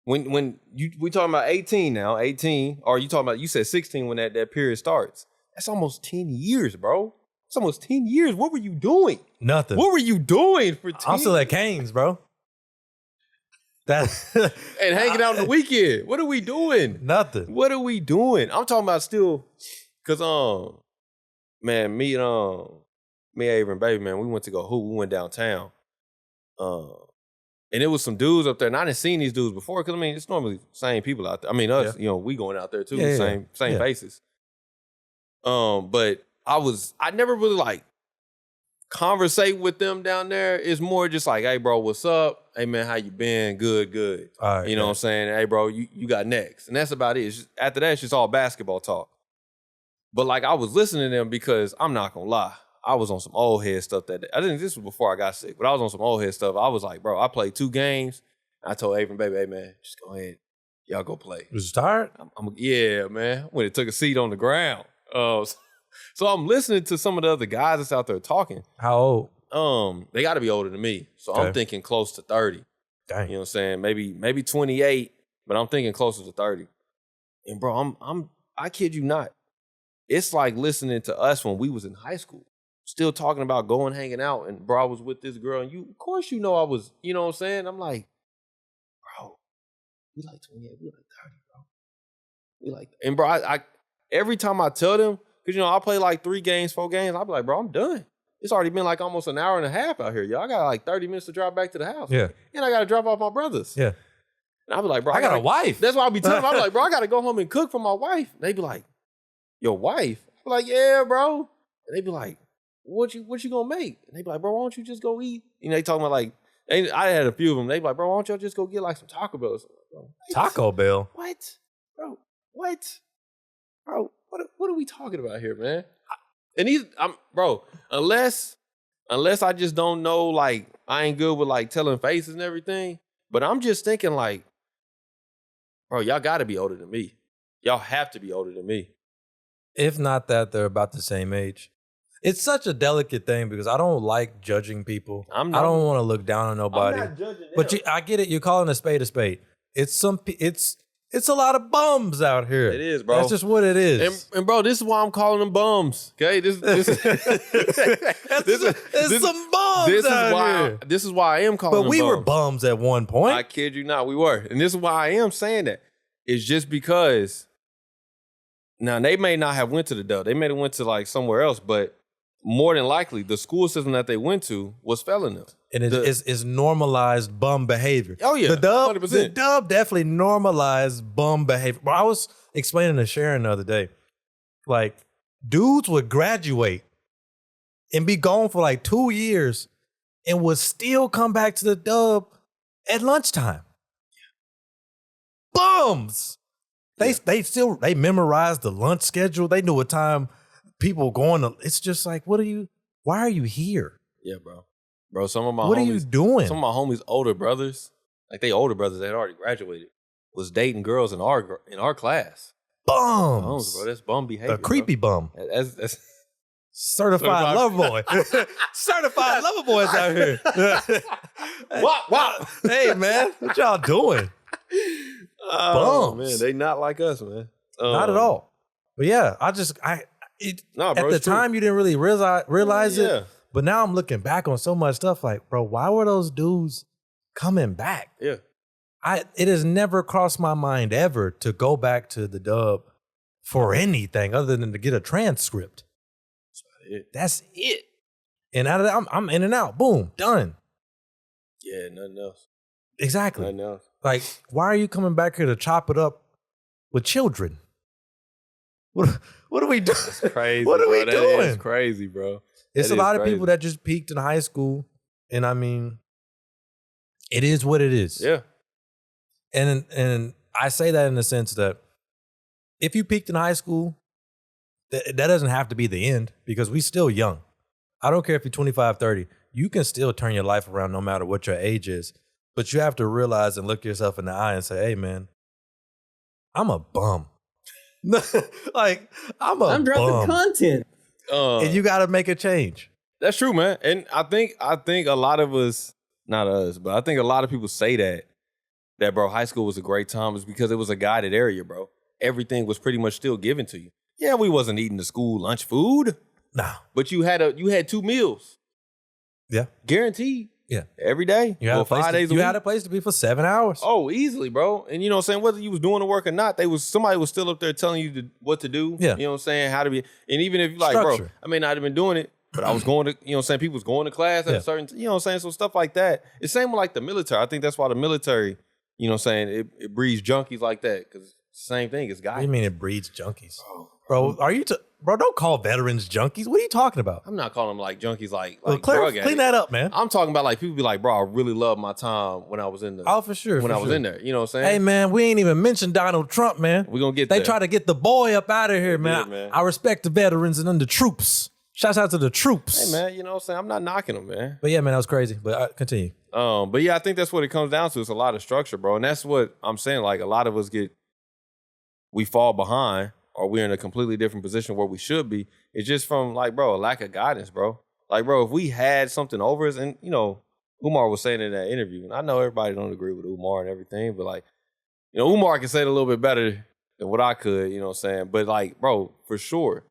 When we talking about 18 now, 18, or you said 16 when that period starts. That's almost 10 years, bro. It's almost 10 years. What were you doing? Nothing. What were you doing for 10 I'm still at Canes, bro. And hanging out on the weekend. What are we doing? Nothing. What are we doing? I'm talking about still, cause man, me, Avery, and baby, man, we went to go hoop. We went downtown. And it was some dudes up there, and I didn't seen these dudes before, cause I mean, it's normally the same people out there. I mean, us, we going out there too, same faces. But I never really like conversate with them down there. It's more just like, hey, bro, what's up? Hey, man, how you been? Good. All right, you know what I'm saying? Hey, bro, you got next. And that's about it. After that, it's just all basketball talk. But like, I was listening to them because I'm not going to lie. I was on some old head stuff that day. I think this was before I got sick, but I was on some old head stuff. I was like, bro, I played 2 games. I told Avery, baby, hey, man, just go ahead. Y'all go play. Was you tired? Yeah, man. When it took a seat on the ground. So I'm listening to some of the other guys that's out there talking. How old? They got to be older than me. So I'm thinking close to 30. Dang. You know what I'm saying? Maybe 28, but I'm thinking closer to 30. And bro, I kid you not. It's like listening to us when we was in high school, still talking about going hanging out. And bro, I was with this girl, and of course, I was. You know what I'm saying? I'm like, bro, we like 28, we like 30, bro. We like, and bro, I every time I tell them. Because, I play like 3 games, 4 games. I'll be like, bro, I'm done. It's already been like almost an hour and a half out here, y'all. I got like 30 minutes to drive back to the house. Yeah. And I got to drop off my brothers. Yeah. And I'll be like, bro, I got a wife. That's why I'll be telling them. I'm like, bro, I got to go home and cook for my wife. And they be like, your wife? I'll be like, yeah, bro. And they be like, what you going to make? And they be like, bro, why don't you just go eat? They talking about like, I had a few of them. They be like, bro, why don't y'all just go get like some Taco Bell? Taco Bell? What? Bro, what? Bro, what are we talking about here, man? And unless I just don't know, like, I ain't good with like telling faces and everything, but I'm just thinking like, bro, y'all gotta be older than me. Y'all have to be older than me. If not that, they're about the same age. It's such a delicate thing because I don't like judging people. I don't want to look down on nobody. I'm not judging them. But I get it. You're calling a spade a spade. It's a lot of bums out here. It is, bro. That's just what it is. And bro, this is why I'm calling them bums. Okay, this some bums out here. This is why I am calling them bums. But we were bums at one point. I kid you not, we were. And this is why I am saying that. It's just because now they may not have went to the Dub. They may have went to like somewhere else, but more than likely the school system that they went to was failing them. And it's normalized bum behavior. Oh, yeah. The Dub 100%. The Dub definitely normalized bum behavior. But I was explaining to Sharon the other day, like, dudes would graduate and be gone for like 2 years and would still come back to the Dub at lunchtime. Bums! They memorized the lunch schedule. They knew what time people were going to. It's just like, why are you here? Yeah, bro. Bro, some of my What homies, are you doing? Some of my homies' older brothers, like they older brothers that had already graduated, was dating girls in our class. Bums, bro. That's bum behavior. A creepy bum. That's certified lover boy. Certified lover boys out here. What? Hey, man, what y'all doing? Oh, bums. man, they not like us, man. Not at all. But yeah, at the time you didn't really realize it. But now I'm looking back on so much stuff like, bro, why were those dudes coming back? Yeah. It has never crossed my mind ever to go back to the dub for anything other than to get a transcript. That's it. And out of that, I'm in and out. Boom, done. Yeah, nothing else. Exactly. Nothing else. Like, why are you coming back here to chop it up with children? What are we doing? That's crazy. What are we doing? That is crazy, bro. It's a lot of people that just peaked in high school. And I mean, it is what it is. Yeah. And I say that in the sense that if you peaked in high school, that doesn't have to be the end because we still young. I don't care if you're 25, 30. You can still turn your life around no matter what your age is. But you have to realize and look yourself in the eye and say, hey, man, I'm a bum. Like, I'm dropping content. And you got to make a change. That's true, man. And I think a lot of us, not us, but I think a lot of people say that, bro, high school was a great time is because it was a guided area, bro. Everything was pretty much still given to you. Yeah, we wasn't eating the school lunch food. Nah. But you had 2 meals. Yeah. Guaranteed. Yeah. Every day. You had, 5 days a week. You had a place to be for 7 hours. Oh, easily, bro. And you know what I'm saying? Whether you was doing the work or not, somebody was still up there telling you what to do. Yeah. You know what I'm saying? How to be. And even if you're like, bro, I may not have been doing it, but I was going to, you know what I'm saying? People was going to class at a certain, you know what I'm saying? So stuff like that. It's same with like the military. I think that's why the military, you know what I'm saying? It breeds junkies like that because same thing. It's guys. What do you mean it breeds junkies? Bro, bro, don't call veterans junkies. What are you talking about? I'm not calling them like junkies like drug addicts. Clean that up, man. I'm talking about like people be like, bro, I really love my time when I was in the. Oh, for sure. When I was in there. You know what I'm saying? Hey, man, we ain't even mentioned Donald Trump, man. We're going to get They there. try to get the boy up out of here, man. Man. I respect the veterans and then the troops. Shouts out to the troops. Hey, man, you know what I'm saying? I'm not knocking them, man. But yeah, man, that was crazy. But continue. But yeah, I think that's what it comes down to. It's a lot of structure, bro. And that's what I'm saying. Like, a lot of us we fall behind or we're in a completely different position where we should be. It's just from, like, bro, a lack of guidance, bro. Like, bro, if we had something over us, and, you know, Umar was saying in that interview, and I know everybody don't agree with Umar and everything, but, like, you know, Umar can say it a little bit better than what I could, you know what I'm saying? But, like, bro, for sure,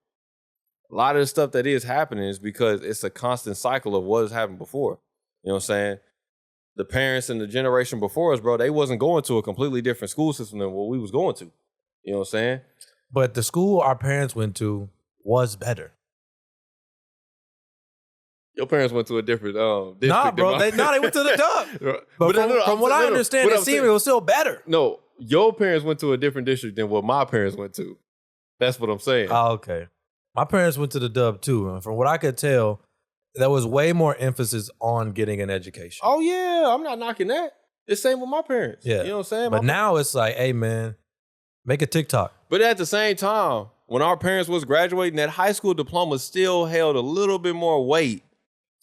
a lot of the stuff that is happening is because it's a constant cycle of what has happened before. You know what I'm saying? The parents and the generation before us, bro, they wasn't going to a completely different school system than what we was going to. You know what I'm saying? But the school our parents went to was better. Your parents went to a different district. Nah, bro. They went to the dub. But from what I understand, it seemed it was still better. No, your parents went to a different district than what my parents went to. That's what I'm saying. Oh, okay. My parents went to the dub too. And from what I could tell, there was way more emphasis on getting an education. Oh, yeah. I'm not knocking that. It's the same with my parents. Yeah. You know what I'm saying? But now it's like, hey, man, make a TikTok. But at the same time, when our parents was graduating, that high school diploma still held a little bit more weight.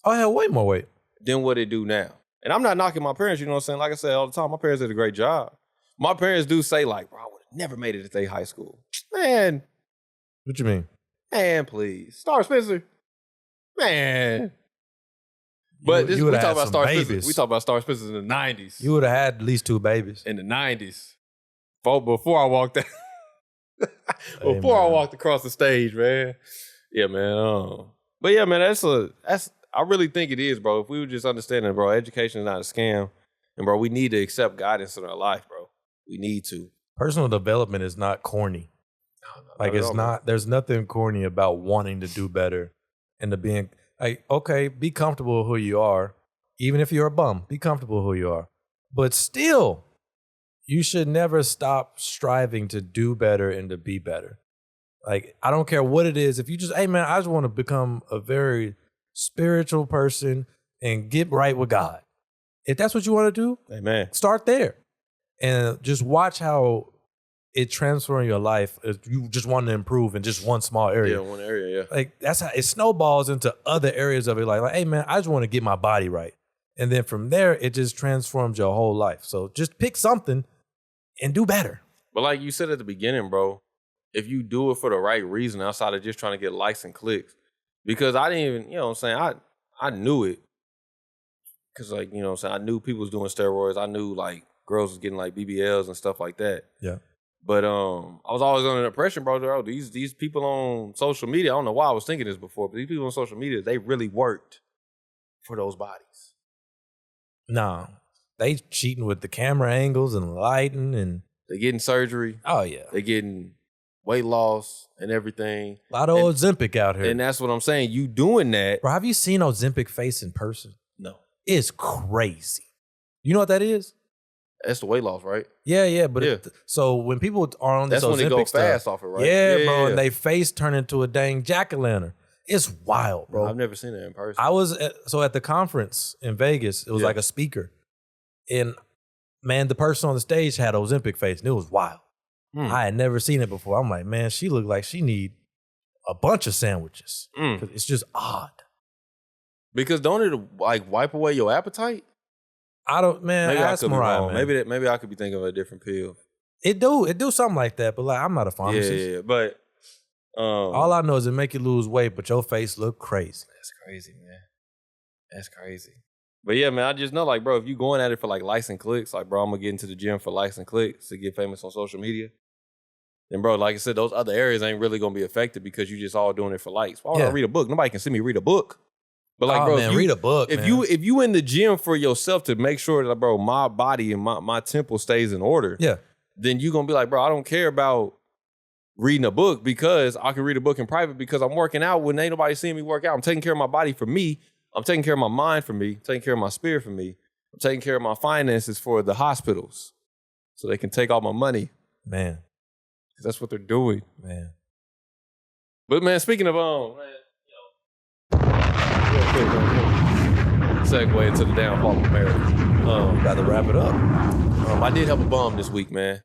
Oh, it held way more weight. Than what it do now. And I'm not knocking my parents, you know what I'm saying? Like I say all the time, my parents did a great job. My parents do say like, bro, I would have never made it at their high school. Man. What you mean? Man, please. Star Spencer. Man. But we talk about Star Spencer. We talk about Star Spencer in the 90s. You would have had at least 2 babies. In the 90s. Before I walked out. Before I walked across the stage, man. Yeah, man. But yeah, man, I really think it is, bro. If we would just understand that, bro, education is not a scam. And bro, we need to accept guidance in our life, bro. We need to. Personal development is not corny. Like it's not, there's nothing corny about wanting to do better and to being like, okay, be comfortable who you are. Even if you're a bum, be comfortable who you are. But still, you should never stop striving to do better and to be better. Like, I don't care what it is. If you just, hey man, I just want to become a very spiritual person and get right with God. If that's what you want to do, amen. Start there. And just watch how it transforms your life if you just want to improve in just one small area. Yeah, one area, yeah. Like, that's how it snowballs into other areas of it. Like, hey man, I just want to get my body right. And then from there, it just transforms your whole life. So just pick something and do better. But like you said at the beginning, bro, if you do it for the right reason outside of just trying to get likes and clicks, because I didn't even, you know what I'm saying, I knew it. Because like, you know what I'm saying, I knew people was doing steroids. I knew like girls was getting like BBLs and stuff like that. Yeah. But I was always under the impression, bro, oh, these people on social media, I don't know why I was thinking this before, but these people on social media, they really worked for those bodies. No. They cheating with the camera angles and lighting and they getting surgery. Oh yeah. They getting weight loss and everything. A lot of Ozempic out here. And that's what I'm saying. You doing that. Bro, have you seen Ozempic face in person? No. It's crazy. You know what that is? That's the weight loss, right? Yeah. But so when people are on this Ozempic, that's when they go fast stuff, off it, right? Yeah, bro. And they face turn into a dang jack-o'-lantern. It's wild, bro. I've never seen that in person. I was at the conference in Vegas. It was like a speaker, and man, the person on the stage had Ozempic face, and it was wild. I had never seen it before. I'm like, man, she looked like she need a bunch of sandwiches. It's just odd. Because don't it like wipe away your appetite? I don't, man. Maybe I could be wrong. Man. Maybe I could be thinking of a different pill. It do something like that, but like I'm not a pharmacist. Yeah. But all I know is it make you lose weight, but your face look crazy. That's crazy, man. That's crazy. But yeah, man, I just know, like, bro, if you going at it for like likes and clicks, like, bro, I'm gonna get into the gym for likes and clicks to get famous on social media. Then, bro, like I said, those other areas ain't really gonna be affected because you just all doing it for likes. Why would I read a book? Nobody can see me read a book. But like, bro, man, read a book. If you in the gym for yourself to make sure that, bro, my body and my temple stays in order, then you gonna be like, bro, I don't care about reading a book because I can read a book in private because I'm working out when ain't nobody seeing me work out. I'm taking care of my body for me. I'm taking care of my mind for me. I'm taking care of my spirit for me. I'm taking care of my finances for the hospitals so they can take all my money. Man. Because that's what they're doing. Man. But man, speaking of segue into the downfall of America. Got to wrap it up. I did have a bum this week, man.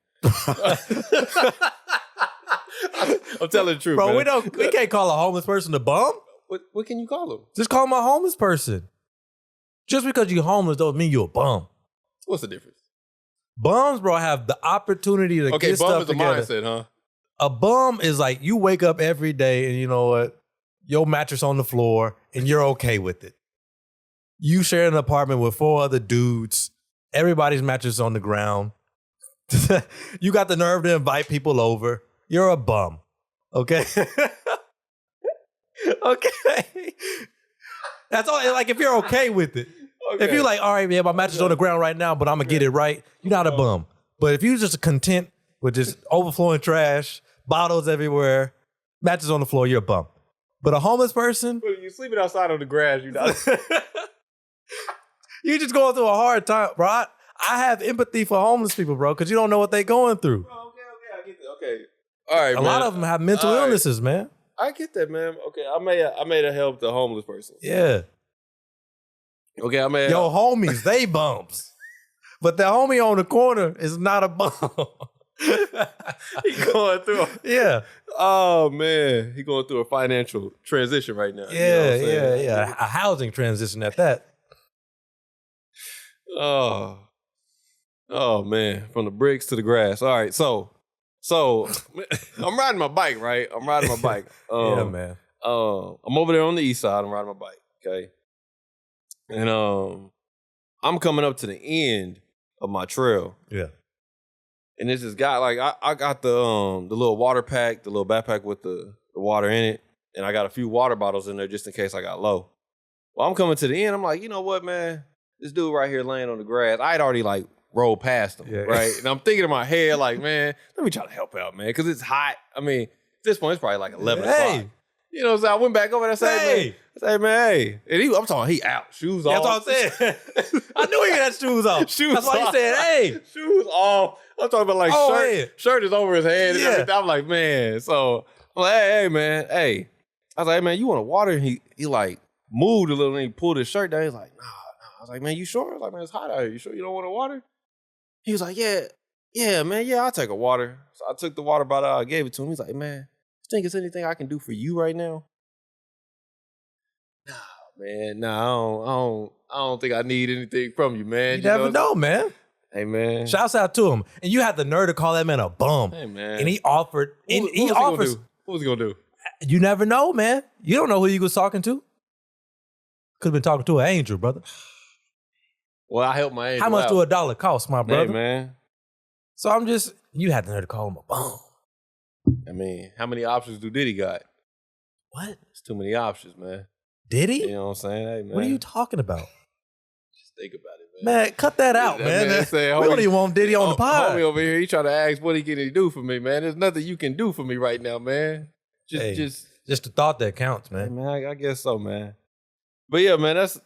I'm telling the truth, bro. Man. We can't call a homeless person a bum. What can you call them? Just call him a homeless person. Just because you're homeless don't mean you're a bum. What's the difference? Bums, bro, have the opportunity to get stuff together. Bum is a mindset, huh? A bum is like you wake up every day and you know what? Your mattress on the floor and you're okay with it. You share an apartment with 4 other dudes. Everybody's mattress on the ground. You got the nerve to invite people over. You're a bum. Okay? Okay. That's all. Like if you're okay with it. Okay. If you're like, all right, man, my mattress on the ground right now, but I'm gonna get it right. You're not a bum. But if you're just content with just overflowing trash, bottles everywhere, mattress on the floor, you're a bum. But a homeless person, but you're sleeping outside on the grass, you're not. You're just going through a hard time, bro. I have empathy for homeless people, bro, because you don't know what they're going through. Oh, okay, I get that. Okay, all right. A lot of them have mental illnesses, man. I get that, man. Okay, I may have helped the homeless person. Yeah. Okay, I may. Yo, homies, they bums, but the homie on the corner is not a bum. He going through. Yeah. Oh man, he going through a financial transition right now. Yeah, you know yeah. A housing transition at that. Oh man, from the bricks to the grass. All right, so I'm riding my bike, right? Yeah, man. I'm over there on the east side. I'm riding my bike, okay? And I'm coming up to the end of my trail. Yeah. And there's this guy, like I got the little water pack, the little backpack with the water in it, and I got a few water bottles in there just in case I got low. Well, I'm coming to the end. I'm like, you know what, man? This dude right here laying on the grass, I had already like rolled past him, right? And I'm thinking in my head, like, man, let me try to help out, man, because it's hot. I mean, at this point, it's probably like 11 o'clock. You know what I'm saying? I went back over there and said, hey. And I'm talking, he out, shoes off. That's what I'm saying. I knew he had shoes off. That's why he said, hey. Shoes off. I'm talking about like shirt is over his head and everything. I'm like, man. So I'm like, hey, man, hey. I was like, hey, man, you want a water? And he like moved a little and he pulled his shirt down. He's like, nah. I was like, man, you sure? I was like, man, it's hot out here. You sure you don't want a water? He was like, yeah, man, I'll take a water. So I took the water bottle out, I gave it to him. He's like, man, you think it's anything I can do for you right now? Nah, man, I don't think I need anything from you, man. You never know, man. Hey, man. Shouts out to him. And you had the nerve to call that man a bum. Hey, man. And he offered. What was he going to do? You never know, man. You don't know who you was talking to. Could have been talking to an angel, brother. Well, I helped my angel How much out. do $1 cost, my brother? Hey, man. So I'm just, you had to know to call him a bum. I mean, how many options do Diddy got? What? It's too many options, man. Did he? You know what I'm saying? Hey, man. What are you talking about? Just think about it, man. Man, cut that out, man. We don't even want Diddy on the pod. Homie over here, he trying to ask what he can do for me, man. There's nothing you can do for me right now, man. Just the thought that counts, man. Hey, man, I guess so, man. But yeah, man, I just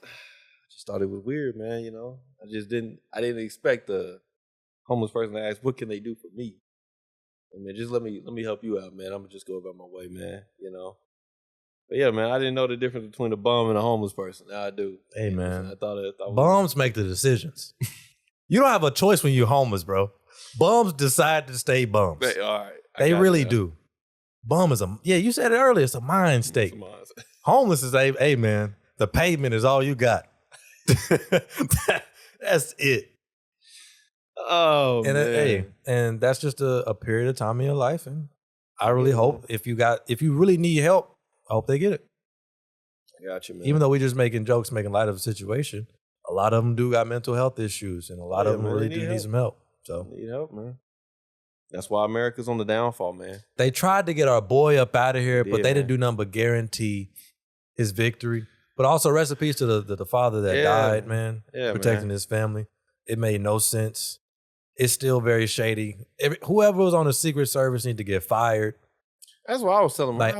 thought it was weird, man. You know, I didn't expect the homeless person to ask, what can they do for me? I mean, just let me help you out, man. I'm gonna just go about my way, man. You know. But yeah, man, I didn't know the difference between a bum and a homeless person. Now I do. Hey, man. I thought bums make the decisions. You don't have a choice when you're homeless, bro. Bums decide to stay bums. All right. They really do. Bum is you said it earlier, it's a mind state. Homeless is hey, man, the pavement is all you got. That's it. Oh, man. And that's just a period of time in your life. And I really hope if you really need help, I hope they get it. I got you, man. Even though we just making jokes, making light of the situation, a lot of them do got mental health issues, and a lot of them really do need some help. So need help, man. That's why America's on the downfall, man. They tried to get our boy up out of here, but they didn't do nothing but guarantee his victory. But also rest in peace to the father that died, man. Yeah, protecting his family. It made no sense. It's still very shady. Whoever was on the Secret Service need to get fired. That's what I was telling him. Like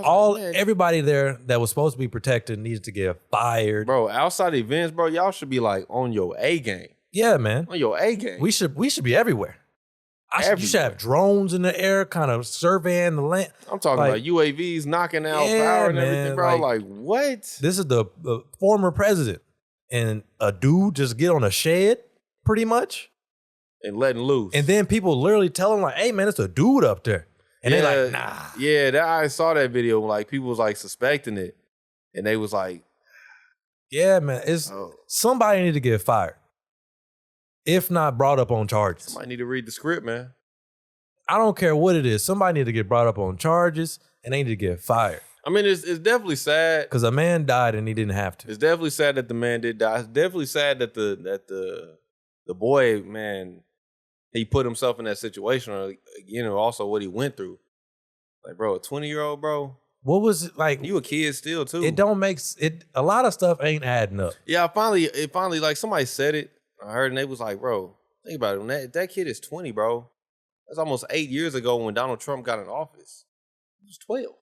everybody there that was supposed to be protected needs to get fired. Bro, outside events, bro, y'all should be like on your A game. Yeah, man. On your A game. We should be everywhere. You should have drones in the air kind of surveying the land. I'm talking about UAVs knocking out power and everything, bro. Like what? This is the former president. And a dude just get on a shed, pretty much. And letting loose. And then people literally tell him like, hey, man, it's a dude up there. And they're like, nah. Yeah, I saw that video. Like people was like suspecting it. And they was like, yeah, man, somebody need to get fired. If not brought up on charges. Somebody need to read the script, man. I don't care what it is. Somebody need to get brought up on charges and they need to get fired. I mean, it's definitely sad. Because a man died and he didn't have to. It's definitely sad that the man did die. It's definitely sad that the boy, man, he put himself in that situation, or also what he went through. Like, bro, a 20-year-old, bro. What was it like? You a kid still too. It don't make it. A lot of stuff ain't adding up. Yeah, it finally like somebody said it. I heard and they was like, bro, think about it. When that kid is 20, bro. That's almost 8 years ago when Donald Trump got in office. He was 12.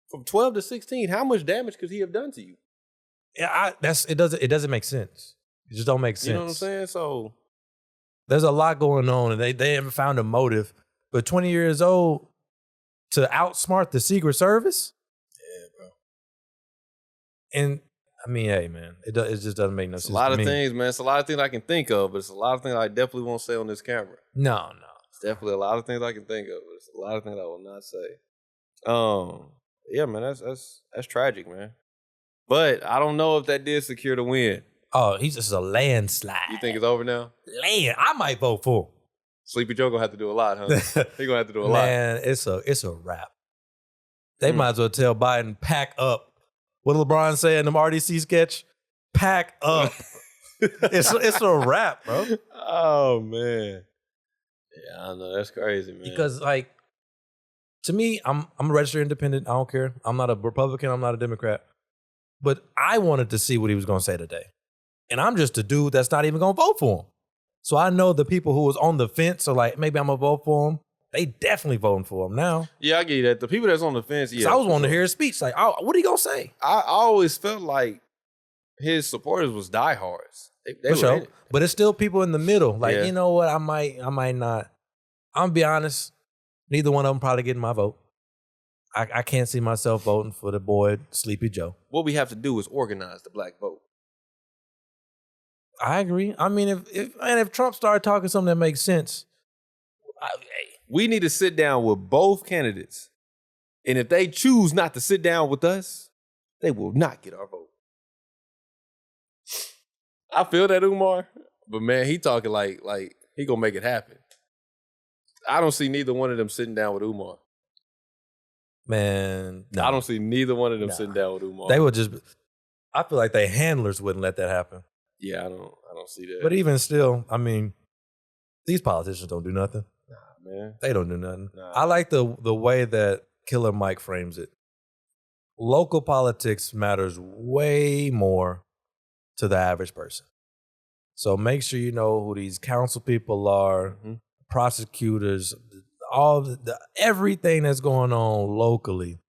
From 12 to 16, how much damage could he have done to you? Yeah, it doesn't make sense. It just don't make sense. You know what I'm saying? So there's a lot going on, and they haven't found a motive. But 20 years old to outsmart the Secret Service? Yeah, bro. And I mean, hey, man, it just doesn't make no sense. A lot of things, man. It's a lot of things I can think of, but it's a lot of things I definitely won't say on this camera. No. It's definitely a lot of things I can think of, but it's a lot of things I will not say. Yeah, man, that's tragic, man. But I don't know if that did secure the win. Oh, he's just a landslide. You think it's over now? I might vote for him. Sleepy Joe gonna have to do a lot, huh? He gonna have to do a lot. Man, it's a wrap. They might as well tell Biden, pack up. What did LeBron say in the RDC sketch? Pack up. It's a wrap, bro. Oh, man. Yeah, I know. That's crazy, man. Because, like, to me, I'm a registered independent. I don't care. I'm not a Republican. I'm not a Democrat. But I wanted to see what he was going to say today. And I'm just a dude that's not even going to vote for him. So I know the people who was on the fence are like, maybe I'm going to vote for him. They definitely voting for him now. Yeah, I get you that. The people that's on the fence, yeah. So I was wanting to hear his speech. Like, oh, what are you going to say? I always felt like his supporters was diehards. They for sure. But it's still people in the middle. Like, you know what? I might not. I'm going to be honest. Neither one of them probably getting my vote. I can't see myself voting for the boy, Sleepy Joe. What we have to do is organize the black vote. I agree. I mean, if Trump started talking something that makes sense, we need to sit down with both candidates. And if they choose not to sit down with us, they will not get our vote. I feel that, Umar. But man, he talking like he gonna make it happen. I don't see neither one of them sitting down with Umar. Man, no. I don't see neither one of them sitting down with Umar. They would just, I feel like their handlers wouldn't let that happen. Yeah, I don't don't see that. But even still, I mean, these politicians don't do nothing. Nah, man. They don't do nothing. Nah. I like the way that Killer Mike frames it. Local politics matters way more to the average person. So make sure you know who these council people are, prosecutors, all everything that's going on locally.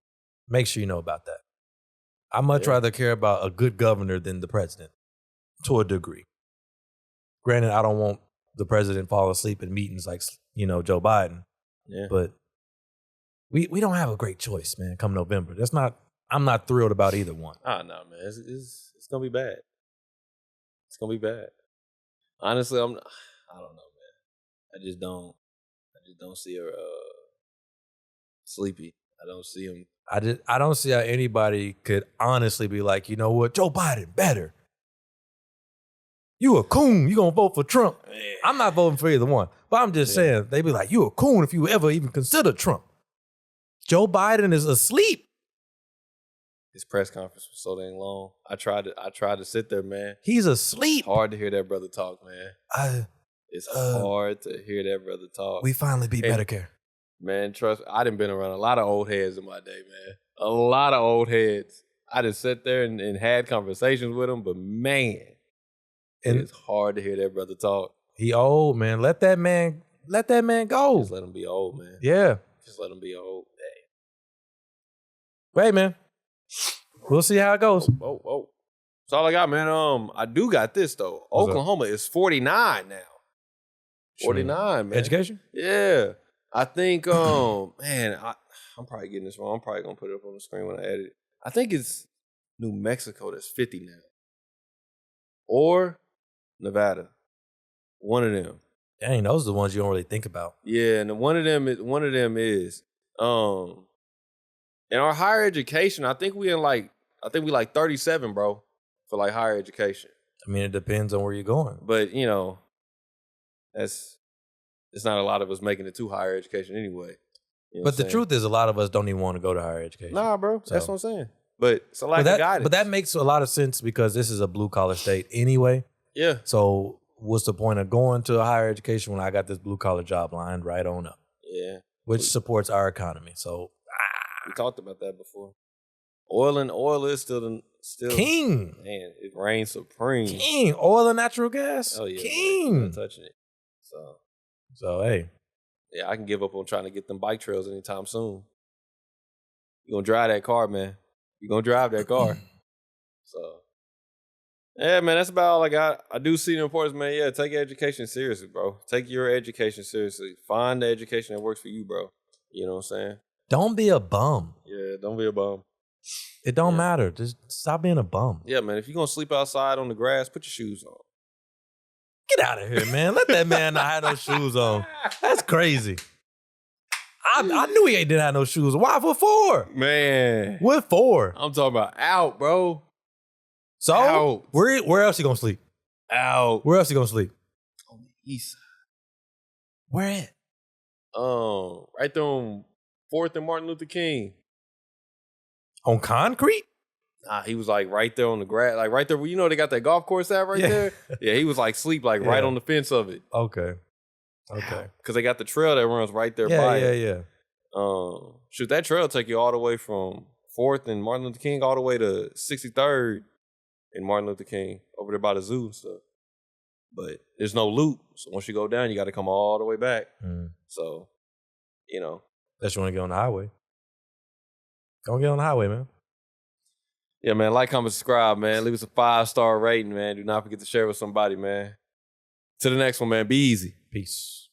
Make sure you know about that. I much rather care about a good governor than the president, to a degree. Granted, I don't want the president fall asleep in meetings like, Joe Biden. Yeah. But we don't have a great choice, man, come November. I'm not thrilled about either one. Oh, no, man. It's going to be bad. It's going to be bad. Honestly, I don't know, man. I just don't see her sleepy. I don't see him. I don't see how anybody could honestly be like, you know what, Joe Biden better. You a coon. You gonna vote for Trump. Man. I'm not voting for either one. But I'm just saying, they be like, you a coon if you ever even consider Trump. Joe Biden is asleep. His press conference was so dang long. I tried to sit there, man. He's asleep. It's hard to hear that brother talk, man. It's hard to hear that brother talk. We finally beat Medicare. Man, trust me, I done been around a lot of old heads in my day, man. A lot of old heads. I just sat there and had conversations with them, but man, it's hard to hear that brother talk. He old, man. Let that man go. Just let him be old, man. Yeah. Just let him be old. Wait, man. We'll see how it goes. Oh. That's all I got, man. I do got this, though. What's Oklahoma is 49 now. 49, man. Education? Yeah. I think, man, I'm probably getting this wrong. I'm probably going to put it up on the screen when I edit it. I think it's New Mexico that's 50 now. Or Nevada. One of them. Dang, those are the ones you don't really think about. Yeah, and one of them is in our higher education, I think we like 37, bro, for like higher education. I mean, it depends on where you're going. But, it's not a lot of us making it to higher education anyway. You know but the truth is, a lot of us don't even want to go to higher education. Nah, bro. So, that's what I'm saying. But it's a lack of guidance. But that makes a lot of sense because this is a blue-collar state anyway. Yeah. So what's the point of going to a higher education when I got this blue-collar job lined right on up? Yeah. Which supports our economy. So we talked about that before. Oil is still king. Man, it reigns supreme. King. Oil and natural gas. Oh yeah. King. I'm not touching it. So hey. Yeah, I can give up on trying to get them bike trails anytime soon. You're gonna drive that car, man. You're gonna drive that car. So yeah, man, that's about all I got. I do see the importance, man. Yeah, take your education seriously, bro. Take your education seriously. Find the education that works for you, bro. You know what I'm saying? Don't be a bum. Yeah, don't be a bum. It don't matter. Just stop being a bum. Yeah, man. If you're gonna sleep outside on the grass, put your shoes on. Get out of here, man. Let that man not have no shoes on. That's crazy. I knew he didn't have no shoes. Why? What for? Man. What for? I'm talking about out, bro. So out. Where else you gonna sleep? Out. Where else you gonna sleep? On the east side. Where at? Right there on 4th and Martin Luther King. On concrete? Nah, he was like right there on the grass, like right there where they got that golf course at right there. Yeah, he was like sleep like right on the fence of it. Okay. Because they got the trail that runs right there by it. Yeah. Shoot, that trail take you all the way from 4th and Martin Luther King all the way to 63rd and Martin Luther King over there by the zoo and stuff. But there's no loop, so once you go down, you got to come all the way back. So, Unless you want to get on the highway. Don't get on the highway, man. Yeah, man. Like, comment, subscribe, man. Leave us a 5-star rating, man. Do not forget to share with somebody, man. To the next one, man. Be easy. Peace.